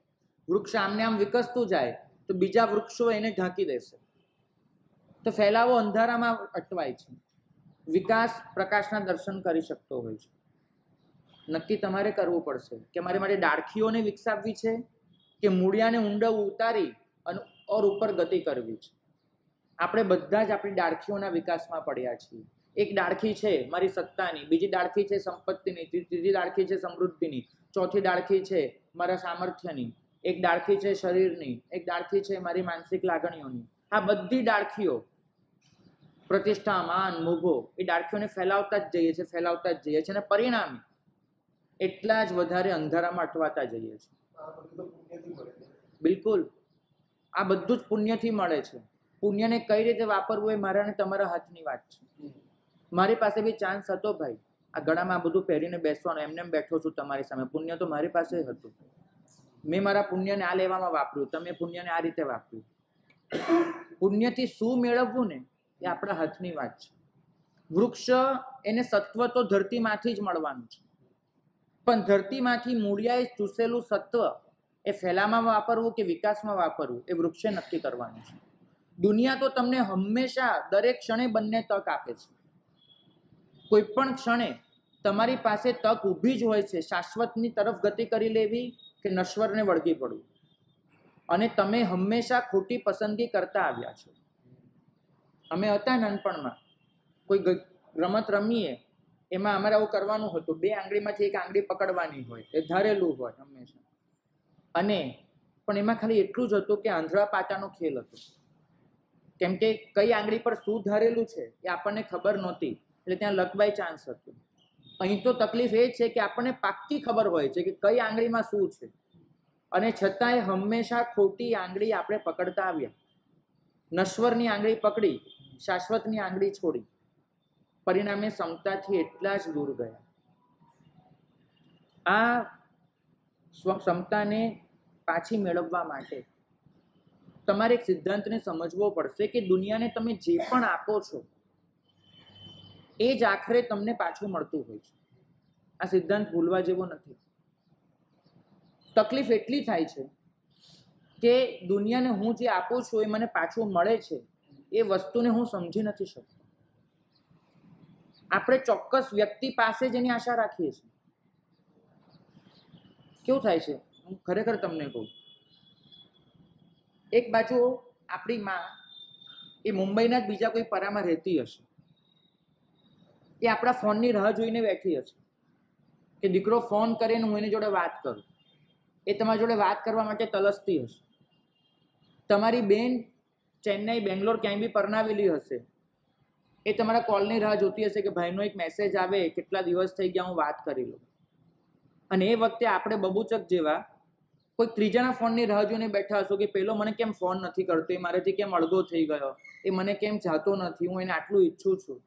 વૃક્ષ આમને આમ વિકસતું જાય તો બીજા વૃક્ષો એને ઢાંકી દેશે. તો ફેલાવો અંધારામાં અટવાય છે, વિકાસ પ્રકાશના દર્શન કરી શકતો હોય છે. નક્કી તમારે કરવું પડશે કે મારે મારી ડાળખીઓને વિકસાવવી છે કે મૂળિયાને ઊંડા ઉતારી અને ઓર ઉપર ગતિ કરવી છે. આપણે બધા જ આપણી ડાળખીઓના વિકાસમાં પડ્યા છીએ. એક ડાળખી છે મારી સત્તાની, બીજી ડાળખી છે સંપત્તિની, ત્રીજી ડાળખી છે સમૃદ્ધિની, ચોથી ડાળખી છે મારા સામર્થ્યની, એક ડાળખી છે શરીરની, એક ડાળખી છે મારી માનસિક લાગણીઓની. આ બધી ડાળખીઓ, પ્રતિષ્ઠા, માન, મોભો, એ ડાળખીઓને ફેલાવતા જ જઈએ છીએ, ફેલાવતા જ જઈએ છીએ, અને પરિણામે એટલા જ વધારે અંધારામાં અટવાતા જઈએ છીએ. બિલકુલ, આ બધું જ પુણ્યથી મળે છે. પુણ્યને કઈ રીતે વાપરવું એ મારા અને તમારા હાથની વાત છે. મારી પાસે બી ચાન્સ હતો ભાઈ, આ ગળામાં બધું પહેરીને બેસવાનો, એમને બેઠો છું તમારી સામે. પુણ્ય તો મારી પાસે હતું. મેં મારા પુણ્યને આ લેવામાં વાપર્યું, તમે પુણ્યને આ રીતે વાપર્યું. પુણ્યથી શું મેળવવું ને એ આપણા હાથની વાત છે. વૃક્ષ એને સત્વ તો ધરતીમાંથી જ મળવાનું છે, પણ ધરતીમાંથી મૂળિયાએ ચૂસેલું સત્વ એ ફેલામાં વાપરવું કે વિકાસમાં વાપરવું એ વૃક્ષે નક્કી કરવાનું છે. દુનિયા તો તમને હંમેશા દરેક ક્ષણે બંને તક આપે છે. કોઈ પણ ક્ષણે તમારી પાસે તક ઊભી જ હોય છે, શાશ્વતની તરફ ગતિ કરી લેવી કે નશ્વરને વળગી પડવું. અને તમે હંમેશા ખોટી પસંદગી કરતા આવ્યા છો. અમે હતા નાનપણમાં, કોઈ રમત રમીએ એમાં અમારે આવું કરવાનું હતું, 2 આંગળીમાંથી એક આંગળી પકડવાની હોય, એ ધારેલું હોય હંમેશા. અને પણ એમાં ખાલી એટલું જ હતું કે આંધળા પાટાનો ખેલ હતો, કેમ કે કઈ આંગળી પર શું ધારેલું છે એ આપણને ખબર નહોતી, એટલે ત્યાં લક બાય ચાન્સ હતું. અહીં તો તકલીફ એ છે કે આપણને પાક્કી ખબર હોય છે કે કઈ આંગળીમાં શું છે, અને છતાંય હંમેશા ખોટી આંગળી આપણે પકડતા આવ્યા. નશ્વરની આંગળી પકડી, શાશ્વતની આંગળી છોડી, પરિણામે ક્ષમતાથી એટલા જ દૂર ગયા. આ ક્ષમતાને પાછી મેળવવા માટે તમારે એક સિદ્ધાંતને સમજવો પડશે કે દુનિયાને તમે જે પણ આપો છો એ જ આખરે તમને પાછું મળતું હોય છે. આ સિદ્ધાંત ભૂલવા જેવો નથી. તકલીફ એટલી થાય છે કે દુનિયાને હું જે આપું છું એ મને પાછું મળે છે, એ વસ્તુને હું સમજી નથી શકતો. આપણે ચોક્કસ વ્યક્તિ પાસે જ એની આશા રાખીએ છીએ. કેવું થાય છે, હું ખરેખર તમને કહું, એક બાજુ આપણી માં એ મુંબઈના જ બીજા કોઈ પરામાં રહેતી હશે, એ આપણા ફોનની રાહ જોઈને બેઠી હશે કે દીકરો ફોન કરે ને હું એની જોડે વાત કરું. એ તમારી જોડે વાત કરવા માટે તલસતી હશે. તમારી બેન ચેન્નઈ, બેંગ્લોર ક્યાંય બી પરણાવેલી હશે, એ તમારા કોલની રાહ જોતી હશે કે ભાઈનો એક મેસેજ આવે, કેટલા દિવસ થઈ ગયા, હું વાત કરી લઉં. અને એ વખતે આપણે બબૂચક જેવા કોઈ ત્રીજાના ફોનની રાહ જોઈને બેઠા હશો કે પેલો મને કેમ ફોન નથી કરતો, એ મારેથી કેમ અળગો થઈ ગયો, એ મને કેમ જાતો નથી, હું એને આટલું ઈચ્છું છું.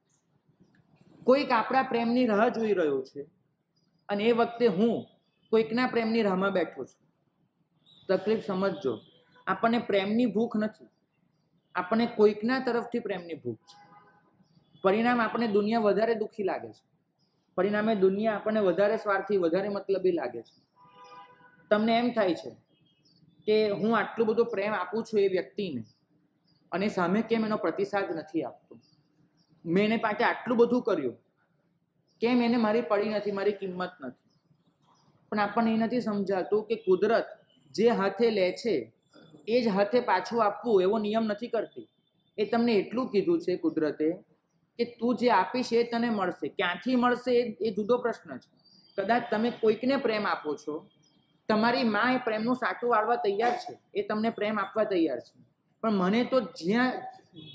કોઈક આપણા પ્રેમની રાહ જોઈ રહ્યો છે અને એ વખતે હું કોઈકના પ્રેમની રાહમાં બેઠો છું. તકલીફ સમજજો, આપણને પ્રેમની ભૂખ નથી, આપણને કોઈકના તરફથી પ્રેમની ભૂખ છે. પરિણામ આપણને દુનિયા વધારે દુઃખી લાગે છે. પરિણામે દુનિયા આપણને વધારે સ્વાર્થી, વધારે મતલબી લાગે છે. તમને એમ થાય છે કે હું આટલું બધું પ્રેમ આપું છું એ વ્યક્તિને, અને સામે કેમ એનો પ્રતિસાદ નથી આપતો. મેં એને માટે આટલું બધું કર્યું, કેમ એને મારી પડી નથી, મારી કિંમત નથી. પણ આપણને એ નથી સમજાતું કે કુદરત જે હાથે લે છે એ જ હાથે પાછું આપવું એવો નિયમ નથી કરતી. એ તમને એટલું કીધું છે કુદરતે કે તું જે આપીશ એ તને મળશે. ક્યાંથી મળશે એ જુદો પ્રશ્ન છે. કદાચ તમે કોઈકને પ્રેમ આપો છો, તમારી માં એ પ્રેમનું સાટું વાળવા તૈયાર છે, એ તમને પ્રેમ આપવા તૈયાર છે, પણ મને તો જ્યાં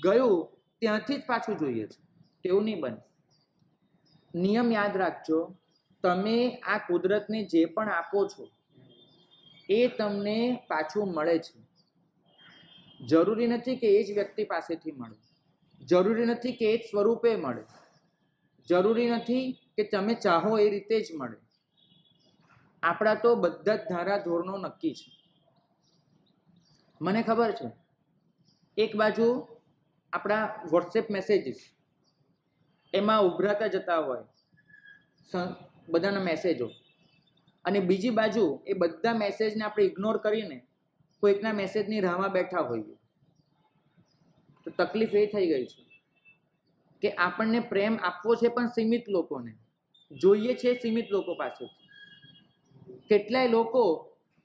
ગયું ત્યાંથી જ પાછું જોઈએ છે. તેવું નહીં બને. નિયમ યાદ રાખજો, તમે આ કુદરતને જે પણ આપો છો એ તમને પાછું મળે છે. જરૂરી નથી કે એ જ વ્યક્તિ પાસેથી મળે, જરૂરી નથી કે એ જ સ્વરૂપે મળે, જરૂરી નથી કે તમે ચાહો એ રીતે જ મળે. આપણા તો બધા જ ધારા ધોરણો નક્કી છે. મને ખબર છે, એક બાજુ આપણા વોટ્સએપ મેસેજીસ એમાં ઉભરાતા જતા હોય બધાના મેસેજો, અને બીજી બાજુ એ બધા મેસેજને આપણે ઇગ્નોર કરીને કોઈકના મેસેજની રાહમાં બેઠા હોઈએ. તો તકલીફ એ થઈ ગઈ છે કે આપણને પ્રેમ આપવો છે પણ સીમિત લોકોને જોઈએ છે, સીમિત લોકો પાસેથી. કેટલાય લોકો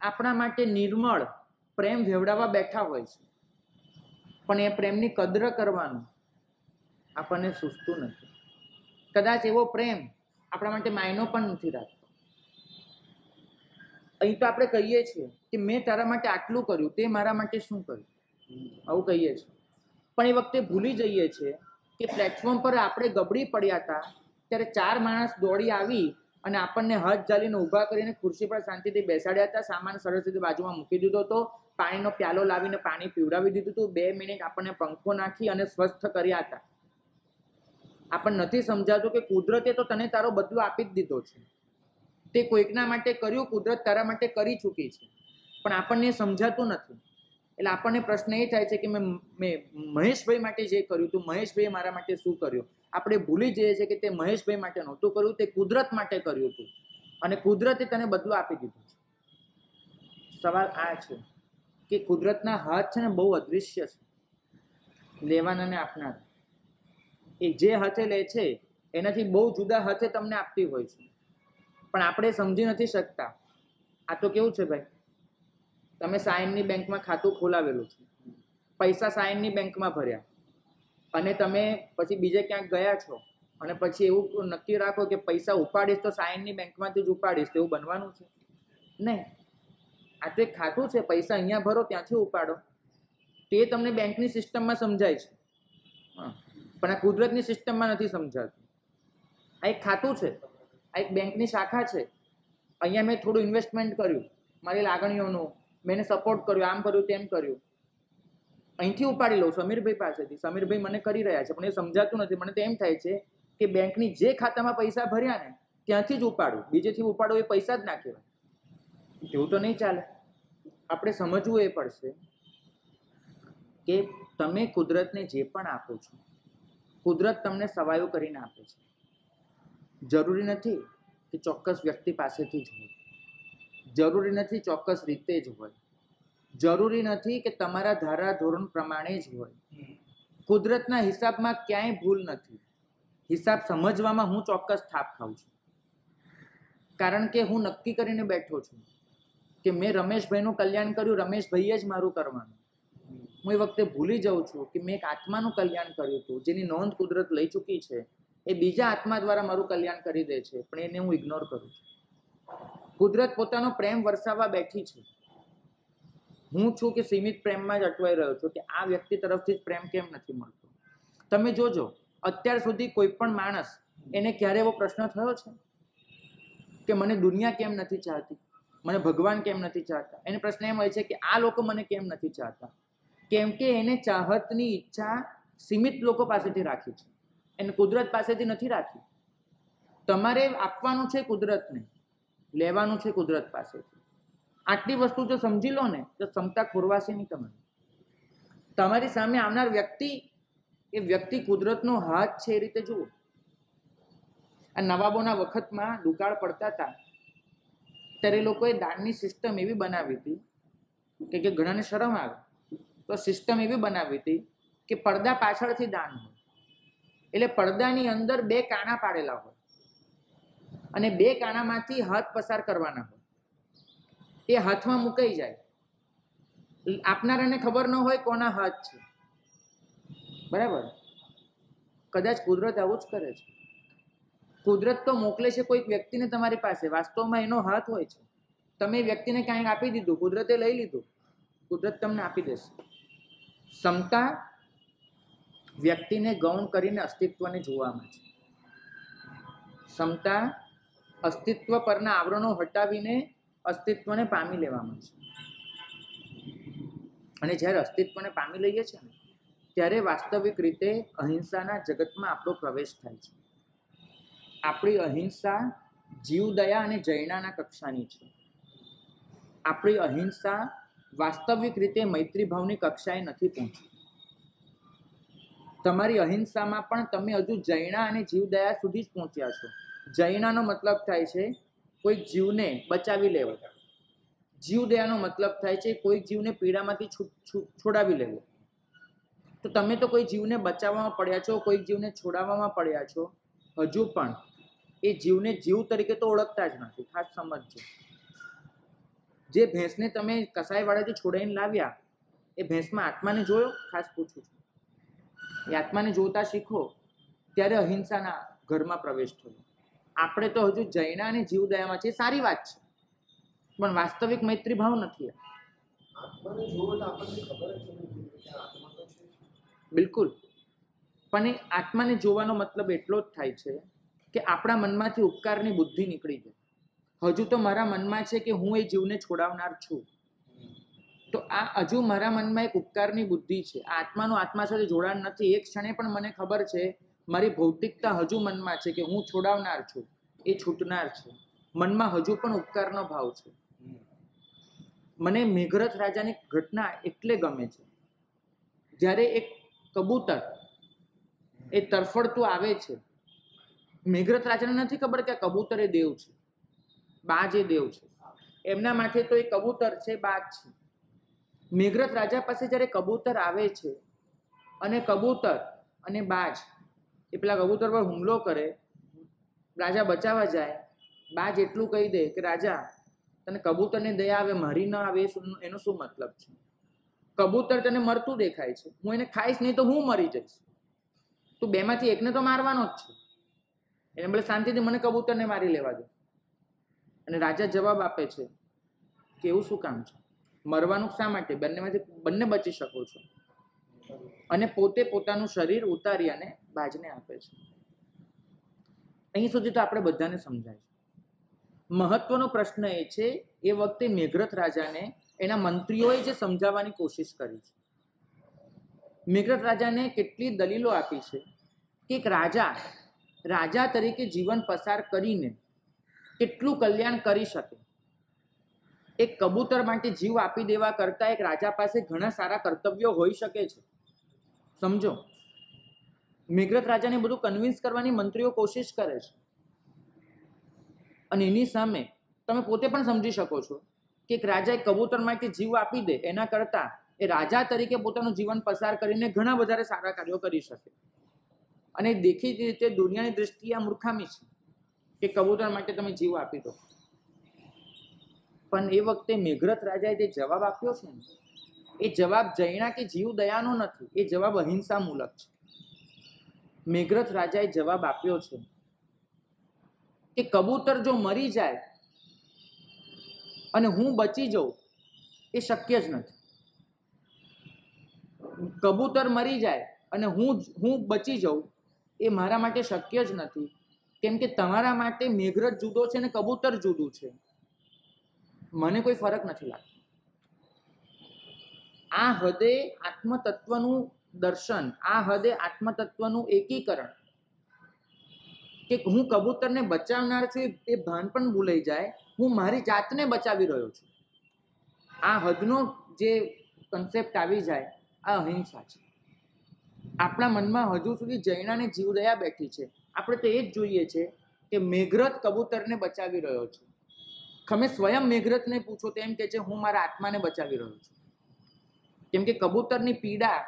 આપણા માટે નિર્મળ પ્રેમ વેવડાવવા બેઠા હોય છે, પણ એ પ્રેમની કદર કરવાનું આપણને સૂઝતું નથી. કદાચ એવો પ્રેમ આપણા માટે માયનો પણ નથી રાખતો. અહીં તો આપણે કહીએ છીએ કે મેં તારા માટે આટલું કર્યું, તે મારા માટે શું કર્યું, આવું કહીએ છીએ. પણ એ વખતે ભૂલી જઈએ છીએ કે પ્લેટફોર્મ પર આપણે ગબડી પડ્યા હતા ત્યારે 4 માણસ દોડી આવી અને આપણને હાથ ઝાલીને ઊભા કરીને ખુરશી પર શાંતિથી બેસાડ્યા હતા. સામાન સરસ રીતે બાજુમાં મૂકી દીધો હતો, પાણીનો પ્યાલો લાવીને પાણી પીવડાવી દીધું હતું, 2 મિનિટ આપણને પંખો નાખી અને સ્વસ્થ કર્યા હતા. આપણને નથી સમજાતું કે કુદરતે તો તને તારો બદલો આપી જ દીધો છે. તે કોઈકના માટે કર્યું, કુદરત તારા માટે કરી ચૂકી છે, પણ આપણને સમજાતું નથી. એટલે આપણને પ્રશ્ન એ થાય છે કે મેં મહેશભાઈ માટે જે કર્યું હતું, મહેશભાઈએ મારા માટે શું કર્યું. આપણે ભૂલી જઈએ છીએ કે તે મહેશભાઈ માટે નહોતું કર્યું, તે કુદરત માટે કર્યું હતું, અને કુદરતે તને બદલો આપી દીધો છે. સવાલ આ છે કે કુદરતના હાથ છે ને બહુ અદૃશ્ય છે, લેવાના ને આપનાર. એ જે હાથે લે છે એનાથી બહુ જુદા હાથે તમને આપતી હોય છે, પણ આપણે સમજી નથી શકતા. આ તો કેવું છે ભાઈ, તમે સાયનની બેંકમાં ખાતું ખોલાવેલું છે, પૈસા સાયનની બેંકમાં ભર્યા, અને તમે પછી બીજે ક્યાંક ગયા છો અને પછી એવું નક્કી રાખો કે પૈસા ઉપાડીશ તો સાયનની બેંકમાંથી જ ઉપાડીશ, તો એવું બનવાનું છે નહીં. આ તો એક ખાતું છે, પૈસા અહીંયા ભરો ત્યાંથી ઉપાડો. તે તમને બેંકની સિસ્ટમમાં સમજાય છે, પણ આ કુદરતની સિસ્ટમમાં નથી સમજાતું. આ એક ખાતું છે, આ એક બેંકની શાખા છે, અહીંયા મેં થોડું ઇન્વેસ્ટમેન્ટ કર્યું, મારી લાગણીઓનું, મેં એને સપોર્ટ કર્યો, આમ કર્યું તેમ કર્યું, અહીંથી ઉપાડી લઉં સમીરભાઈ પાસેથી, સમીરભાઈ મને કરી રહ્યા છે, પણ એ સમજાતું નથી. મને તો એમ થાય છે કે બેંકની જે ખાતામાં પૈસા ભર્યા ને ત્યાંથી જ ઉપાડું, બીજેથી ઉપાડો એ પૈસા જ ના કહેવાય. એવું તો નહીં ચાલે. આપણે સમજવું એ પડશે કે તમે કુદરતને જે પણ આપો છો, કુદરત તમને સવાયો કરીને આપે છે. જરૂરી નથી કે ચોક્કસ વ્યક્તિ પાસેથી જ હોય, જરૂરી નથી ચોક્કસ રીતે જ હોય, જરૂરી નથી કે તમારા ધારા ધોરણ પ્રમાણે જ હોય. કુદરતના હિસાબમાં ક્યાંય ભૂલ નથી. હિસાબ સમજવામાં હું ચોક્કસ થાપ ખાઉં છું, કારણ કે હું નક્કી કરીને બેઠો છું કે મેં રમેશભાઈનું કલ્યાણ કર્યું, રમેશભાઈએ જ મારું કરવાનું. હું એ વખતે ભૂલી જાઉં છું કે મેં એક આત્માનું કલ્યાણ કર્યું હતું, જેની નોંધ કુદરત લઈ ચૂકી છે. એ બીજા આત્મા દ્વારા મારું કલ્યાણ કરી દે છે, પણ એને હું ઇગ્નોર કરું છું. કુદરત પોતાનો પ્રેમ વરસાવવા બેઠી છે. હું છું કે સીમિત પ્રેમમાં જ અટવાઈ રહ્યો છું કે આ વ્યક્તિ તરફથી જ પ્રેમ કેમ નથી મળતો. તમે જોજો, અત્યાર સુધી કોઈ પણ માણસ એને ક્યારે એવો પ્રશ્ન થયો છે કે મને દુનિયા કેમ નથી ચાહતી, મને ભગવાન કેમ નથી ચાહતા? એને પ્રશ્ન એમ હોય છે કે આ લોકો મને કેમ નથી ચાહતા? કેમ કે એને ચાહતની ઈચ્છા સીમિત લોકો પાસેથી રાખી છે, એને કુદરત પાસેથી નથી રાખી. તમારે આપવાનું છે કુદરતને, લેવાનું છે કુદરત પાસેથી. આટલી વસ્તુ જો સમજી લો ને તો ક્ષમતા ખોરવાશે નહીં તમારી. તમારી સામે આવનાર વ્યક્તિ, એ વ્યક્તિ કુદરતનો હાથ છે એ રીતે જુઓ. આ નવાબોના વખતમાં દુકાળ પડતા હતા ત્યારે લોકોએ દાનની સિસ્ટમ એવી બનાવી હતી કે ઘણાને શરમ આવે તો સિસ્ટમ એવી બનાવી હતી કે પડદા પાછળથી દાન હોય, એટલે પડદાની અંદર 2 કાણા પાડેલા હોય અને 2 કાણામાંથી હાથ પસાર કરવાના હોય. એ હાથમાં મુકાઈ જાય, આપનારાને ખબર ન હોય કોના હાથ છે. બરાબર? કદાચ કુદરત આવું જ કરે છે. કુદરત તો મોકલે છે કોઈક વ્યક્તિને તમારી પાસે, વાસ્તવમાં એનો હાથ હોય છે. તમે વ્યક્તિને કાંઈક આપી દીધું, કુદરતે લઈ લીધું, કુદરત તમને આપી દેશે. ક્ષમતા વ્યક્તિને ગૌણ કરીને અસ્તિત્વને જોવામાં છે. ક્ષમતા અસ્તિત્વ પરના આવરણો હટાવીને અસ્તિત્વને પામી લેવામાં છે. અને જ્યારે અસ્તિત્વને પામી લઈએ છીએ ને ત્યારે વાસ્તવિક રીતે અહિંસાના જગતમાં આપણો પ્રવેશ થાય છે. આપણી અહિંસા જીવદયા અને જૈનાના કક્ષાની છે. આપણી અહિંસા વાસ્તવિક રીતે મૈત્રીભાવની કક્ષાએ નથી પહોંચી. તમારી અહિંસામાં પણ તમે હજુ જૈના અને જીવદયા સુધી જ પહોંચ્યા છો. જૈનાનો મતલબ થાય છે કોઈ જીવને બચાવી લેવો, જીવદયાનો મતલબ થાય છે કોઈ જીવને પીડામાંથી છોડાવી લેવો. તો તમે તો કોઈ જીવને બચાવવામાં પડ્યા છો, કોઈ જીવને છોડાવવામાં પડ્યા છો, હજુ પણ એ જીવને જીવ તરીકે તો ઓળખતા જ નથી. ખાસ સમજજો. જે ભેંસને તમે કસાઈવાળાથી છોડાઈને લાવ્યા, એ ભેંસમાં આત્માને જોયો? ખાસ પૂછું છું. એ આત્માને જોતા શીખો ત્યારે અહિંસાના ઘરમાં પ્રવેશ થયો. આપણે તો હજુ જૈના અને જીવદયામાં છે. સારી વાત છે, પણ વાસ્તવિક મૈત્રી ભાવ નથી. બિલકુલ. પણ એ આત્માને જોવાનો મતલબ એટલો જ થાય છે કે આપણા મનમાંથી ઉપકારની બુદ્ધિ નીકળી જાય. હજુ તો મારા મનમાં છે કે હું એ જીવને છોડાવનાર છું, તો આ હજુ મારા મનમાં એક ઉપકારની બુદ્ધિ છે. આ આત્માનું આત્મા સાથે જોડાણ નથી. એક ક્ષણે પણ મને ખબર છે મારી ભૌતિકતા હજુ મનમાં છે કે હું છોડાવનાર છું, એ છૂટનાર છે. મનમાં હજુ પણ ઉપકારનો ભાવ છે. મને મેઘરથ રાજાની ઘટના એટલે ગમે છે. જ્યારે એક કબૂતર એ તરફડતું આવે છે, મેઘરથ રાજાને નથી ખબર કે આ કબૂતર એ દેવ છે, બાજ એ દેવ છે. એમના માથે તો એ કબૂતર છે, બાજ છે. મેઘરથ રાજા પાસે જ્યારે કબૂતર આવે છે અને કબૂતર અને બાજ એ પેલા કબૂતર પર હુમલો કરે, રાજા બચાવવા જાય, બાજ એટલું કહી દે કે રાજા તને કબૂતરને દયા આવે, મારી ન આવે, એનો શું મતલબ છે? કબૂતર તને મરતું દેખાય છે, હું એને ખાઈશ નહીં તો હું મરી જઈશ, તું બેમાંથી એકને તો મારવાનો જ છે, એને બદલે શાંતિથી મને કબૂતરને મારી લેવા દે. અને રાજા જવાબ આપે છે કે એવું શું કામ છે, મરવાનું શા માટે? બંને બચી શકો છો. અને પોતે પોતાનું શરીર ઉતારી અને બાજને આપે છે. અહીં સુધી તો આપણે બધાને સમજાય છે. મહત્વનો પ્રશ્ન એ છે, એ વખતે મેઘરથ રાજાને એના મંત્રીઓએ જે સમજાવવાની કોશિશ કરી છે. મેઘરથ રાજાને કેટલી દલીલો આપી છે કે એક રાજા તરીકે જીવન પસાર કરીને કેટલું કલ્યાણ કરી શકે. એક કબૂતર માટે જીવ આપી દેવા કરતાં એક રાજા પાસે ઘણા સારા કર્તવ્યો હોઈ શકે છે. સમજો, મેઘરથ રાજાને બધું કન્વિન્સ કરવાની મંત્રીઓ કોશિશ કરે છે, અને એની સામે તમે પોતે પણ સમજી શકો છો કે એક રાજા એક કબૂતર માટે જીવ આપી દે એના કરતાં એ રાજા તરીકે પોતાનું જીવન પસાર કરીને ઘણા વધારે સારા કાર્યો કરી શકે. અને દેખીતી રીતે દુનિયાની દૃષ્ટિએ આ મૂર્ખામી છે કે કબૂતર માટે તમે જીવ આપી દો. પણ એ વખતે મેઘરથ રાજાએ જે જવાબ આપ્યો છે ને, એ જવાબ જૈના કે જીવ દયાનો નથી, એ જવાબ અહિંસા મૂલક છે. મેઘરથ રાજાએ જવાબ આપ્યો છે કે કબૂતર જો મરી જાય અને હું બચી જાઉં એ શક્ય જ નથી. કબૂતર મરી જાય અને હું બચી જાઉં એ મારા માટે શક્ય જ નથી, કેમ કે તમારા માટે મેઘરથ જુદો છે ને કબૂતર જુદું છે. મને કોઈ ફરક નથી લાગતો. આ હદે આત્મતત્વનું દર્શન, આ હદે આત્મતત્વનું એકીકરણ, કે હું કબૂતરને બચાવનાર છું એ ભાન પણ ભૂલાઈ જાય, હું મારી જાતને બચાવી રહ્યો છું. આ હદનો જે કન્સેપ્ટ આવી જાય, આ અહિંસા છે. આપણા મનમાં હજુ સુધી જૈનાને જીવદયા બેઠી છે. આપણે તો એ જ જોઈએ છે કે મેઘરથ કબૂતરને બચાવી રહ્યો છે. તમે સ્વયં મેઘરથને પૂછો તો એમ કે છે હું મારા આત્માને બચાવી રહ્યો છું. કેમ કે કબૂતરની પીડા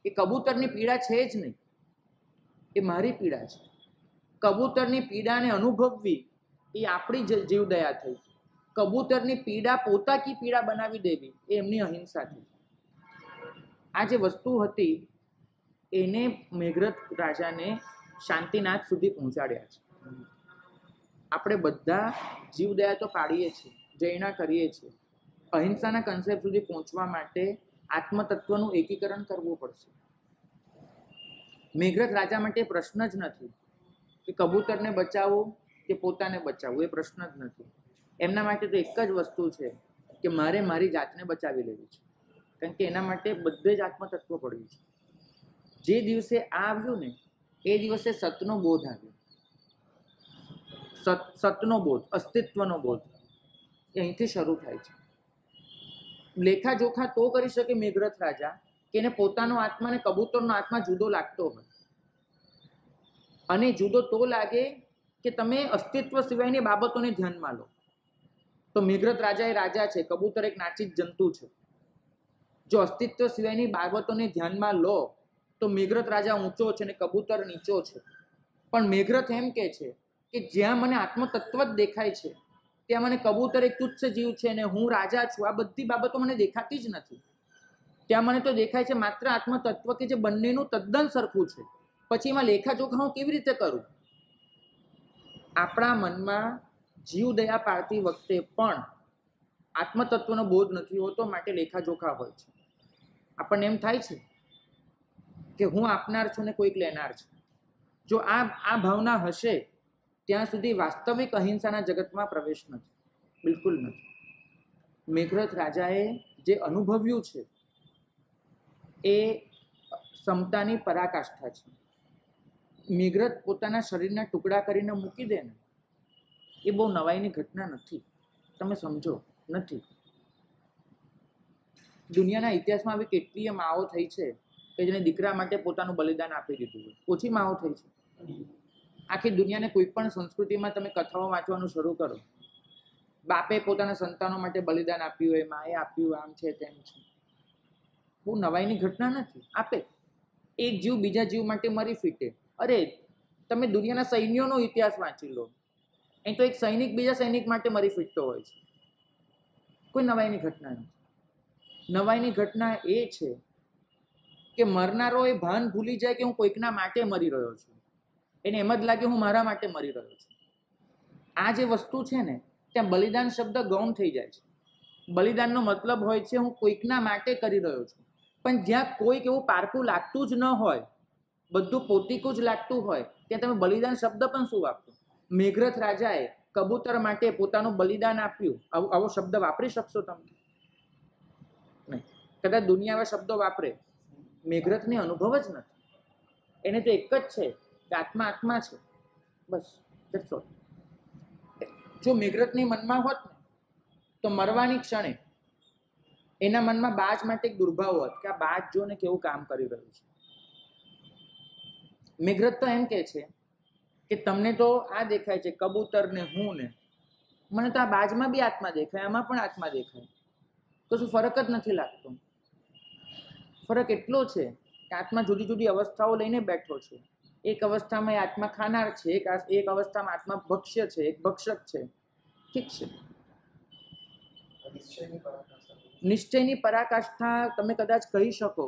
એ કબૂતરની પીડા છે જ નહીં, એ મારી પીડા છે. કબૂતરની પીડાને અનુભવવી એ આપણી જીવદયા થઈ. કબૂતરની પીડા પોતાકી પીડા બનાવી દેવી એ એમની અહિંસા થઈ. આ જે વસ્તુ હતી એને મેઘરથ રાજાને શાંતિનાથ સુધી પહોંચાડ્યા છે. આપણે બધા જીવદયા તો પાડીએ છીએ, જૈના કરીએ છીએ. અહિંસાના કન્સેપ્ટ સુધી પહોંચવા માટે આત્મતત્વનું એકીકરણ કરવું પડશે. મેઘરથ રાજા માટે પ્રશ્ન જ નથી કે કબૂતરને બચાવવું કે પોતાને બચાવવું, એ પ્રશ્ન જ નથી. એમના માટે તો એક જ વસ્તુ છે કે મારે મારી જાતને બચાવી લેવી છે, કારણ કે એના માટે બધે જ આત્મતત્વ પડ્યું છે. જે દિવસે આ આવ્યું ને એ દિવસે સતનો બોધ આવ્યો. સતનો બોધ, અસ્તિત્વનો બોધ, એ અહીંથી શરૂ થાય છે. લેખાજોખા તો કરી શકે મેઘરથ રાજા કે એને પોતાનો આત્મા અને કબૂતરનો આત્મા જુદો લાગતો હોય, અને જુદો તો લાગે કે તમે અસ્તિત્વ સિવાયની બાબતોને ધ્યાનમાં લો. તો મેઘરથ રાજા એ રાજા છે, કબૂતર એક નાચિત જંતુ છે. જો અસ્તિત્વ સિવાયની બાબતોને ધ્યાનમાં લો તો મેઘરથ રાજા ઊંચો છે અને કબૂતર નીચો છે. પણ મેઘરથ એમ કે છે કે જ્યાં મને આત્મતત્વ જ દેખાય છે ત્યાં મને કબૂતર એક તુચ્છ જીવ છે ને હું રાજા છું, આ બધી બાબતો મને દેખાતી જ નથી. ત્યાં મને તો દેખાય છે માત્ર આત્મતત્વ કે જે બંનેનું તદ્દન સરખું છે. પછી એમાં લેખાજોખા હું કેવી રીતે કરું? આપણા મનમાં જીવદયા પાડતી વખતે પણ આત્મતત્વનો બોધ નથી હોતો, માટે લેખાજોખા હોય છે. આપણને એમ થાય છે કે હું આપનાર છું ને કોઈક લેનાર છે. જો આ ભાવના હશે ત્યાં સુધી વાસ્તવિક અહિંસાના જગતમાં પ્રવેશ નથી, બિલકુલ નથી. મેઘરથ રાજાએ જે અનુભવ્યું છે એ સમતાની પરાકાષ્ઠા છે. મેઘરથ પોતાના શરીરના ટુકડા કરીને મૂકી દે ને એ બહુ નવાઈની ઘટના નથી. તમે સમજો, નથી. દુનિયાના ઇતિહાસમાં આવી કેટલીય માઓ થઈ છે કે જેને દીકરા માટે પોતાનું બલિદાન આપી દીધું હોય. ઓછી માઓ થઈ છે. આખી દુનિયાને કોઈ પણ સંસ્કૃતિમાં તમે કથાઓ વાંચવાનું શરૂ કરો, બાપે પોતાના સંતાનો માટે બલિદાન આપ્યું હોય, માએ આપ્યું, આમ છે તેમ છે. બહુ નવાઈની ઘટના નથી. આપે એક જીવ બીજા જીવ માટે મરી ફીટે. અરે તમે દુનિયાના સૈન્યોનો ઇતિહાસ વાંચી લો, અહીં તો એક સૈનિક બીજા સૈનિક માટે મરી ફીટતો હોય છે. કોઈ નવાઈની ઘટના નથી. નવાઈની ઘટના એ છે કે મરનારો એ ભાન ભૂલી જાય કે હું કોઈકના માટે મરી રહ્યો છું. એને એમ જ લાગે હું મારા માટે મરી રહ્યો છું. આ જે વસ્તુ છે ને ત્યાં બલિદાન શબ્દ ગૌણ થઈ જાય છે. બલિદાનનો મતલબ હોય છે હું કોઈકના માટે કરી રહ્યો છું. પણ જ્યાં કોઈક એવું પારકું લાગતું જ ન હોય, બધું પોતીકું જ લાગતું હોય, ત્યાં તમે બલિદાન શબ્દ પણ શું વાપરો? મેઘરથ રાજાએ કબૂતર માટે પોતાનું બલિદાન આપ્યું, આવો શબ્દ વાપરી શકશો તમે? નહીં. કદાચ દુનિયા આવા શબ્દો વાપરે, મેઘરથને અનુભવ જ નથી. એને તો એક જ છે કે આત્મા આત્મા છે, બસ. જો મેઘરથની મનમાં હોત ને તો મરવાની ક્ષણે એના મનમાં બાજ માટે એક દુર્ભાવ હોત કે આ બાજ જો ને કેવું કામ કરી રહ્યું છે. મેઘરથ તો એમ કે છે કે તમને તો આ દેખાય છે કબૂતર ને હું ને, મને તો આ બાજમાં બી આત્મા દેખાય, આમાં પણ આત્મા દેખાય, તો શું ફરક જ નથી લાગતો? ફરક એટલો છે કે આત્મા જુદી જુદી અવસ્થાઓ લઈને બેઠો છે. એક અવસ્થામાં એ આત્મા ખાનાર છે, એક અવસ્થામાં આત્મા ભક્ષ્ય છે, એક ભક્ષક છે. ઠીક છે. નિશ્ચયની પરાકાષ્ઠા તમે કદાચ કહી શકો,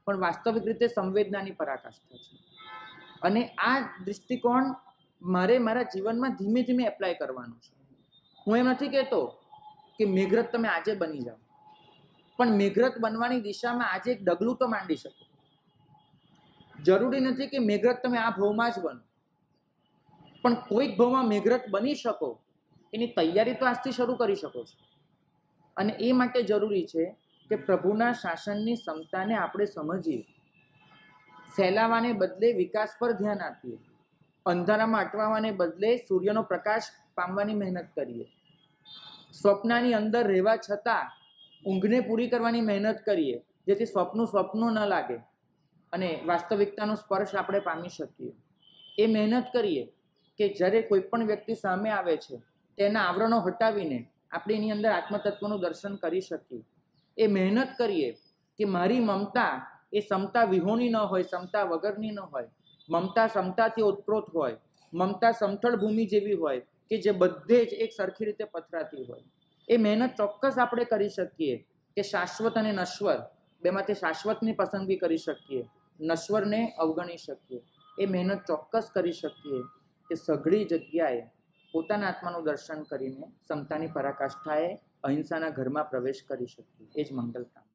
પણ વાસ્તવિક રીતે સંવેદનાની પરાકાષ્ઠા છે. અને આ દૃષ્ટિકોણ મારે મારા જીવનમાં ધીમે ધીમે એપ્લાય કરવાનો છે. હું એમ નથી કહેતો કે મેઘરથ તમે આજે બની જાઓ, પણ મેઘરથ બનવાની દિશામાં આજે એક ડગલું તો માંડી શકો. જરૂરી નથી કે મેઘરથ તમે આ ભાવમાં જ બનો, પણ કોઈક ભાવમાં મેઘરથ બની શકો એની તૈયારી તો આજથી શરૂ કરી શકો છો. અને એ માટે જરૂરી છે કે પ્રભુના શાસનની ક્ષમતાને આપણે સમજીએ, ફેલાવાને બદલે વિકાસ પર ધ્યાન આપીએ, અંધારામાં અટવાવાને બદલે સૂર્યનો પ્રકાશ પામવાની મહેનત કરીએ, સ્વપ્નની અંદર રહેવા છતાં ઊંઘને પૂરી કરવાની મહેનત કરીએ, જેથી સ્વપ્ન ન લાગે અને વાસ્તવિકતાનો સ્પર્શ આપણે પામી શકીએ. એ મહેનત કરીએ કે જ્યારે કોઈ પણ વ્યક્તિ સામે આવે છે તેના આવરણો હટાવીને આપણે એની અંદર આત્મતત્વનું દર્શન કરી શકીએ. એ મહેનત કરીએ કે મારી મમતા એ સમતા વિહોણી ન હોય, સમતા વગરની ન હોય, મમતા સમતાથી ઓતપ્રોત હોય, મમતા સમથળ ભૂમિ જેવી હોય કે જે બધે જ એક સરખી રીતે પથરાતી હોય. એ મહેનત ચોક્કસ આપણે કરી શકીએ કે શાશ્વત અને નશ્વર બેમાંથી શાશ્વતની પસંદગી કરી શકીએ, નશ્વરને અવગણી શકીએ. એ મહેનત ચોક્કસ કરી શકીએ કે સઘળી જગ્યાએ પોતાના આત્માનું દર્શન કરીને સમતાની પરાકાષ્ઠાએ અહિંસાના ઘરમાં પ્રવેશ કરી શકીએ. એ જ મંગલ કામ.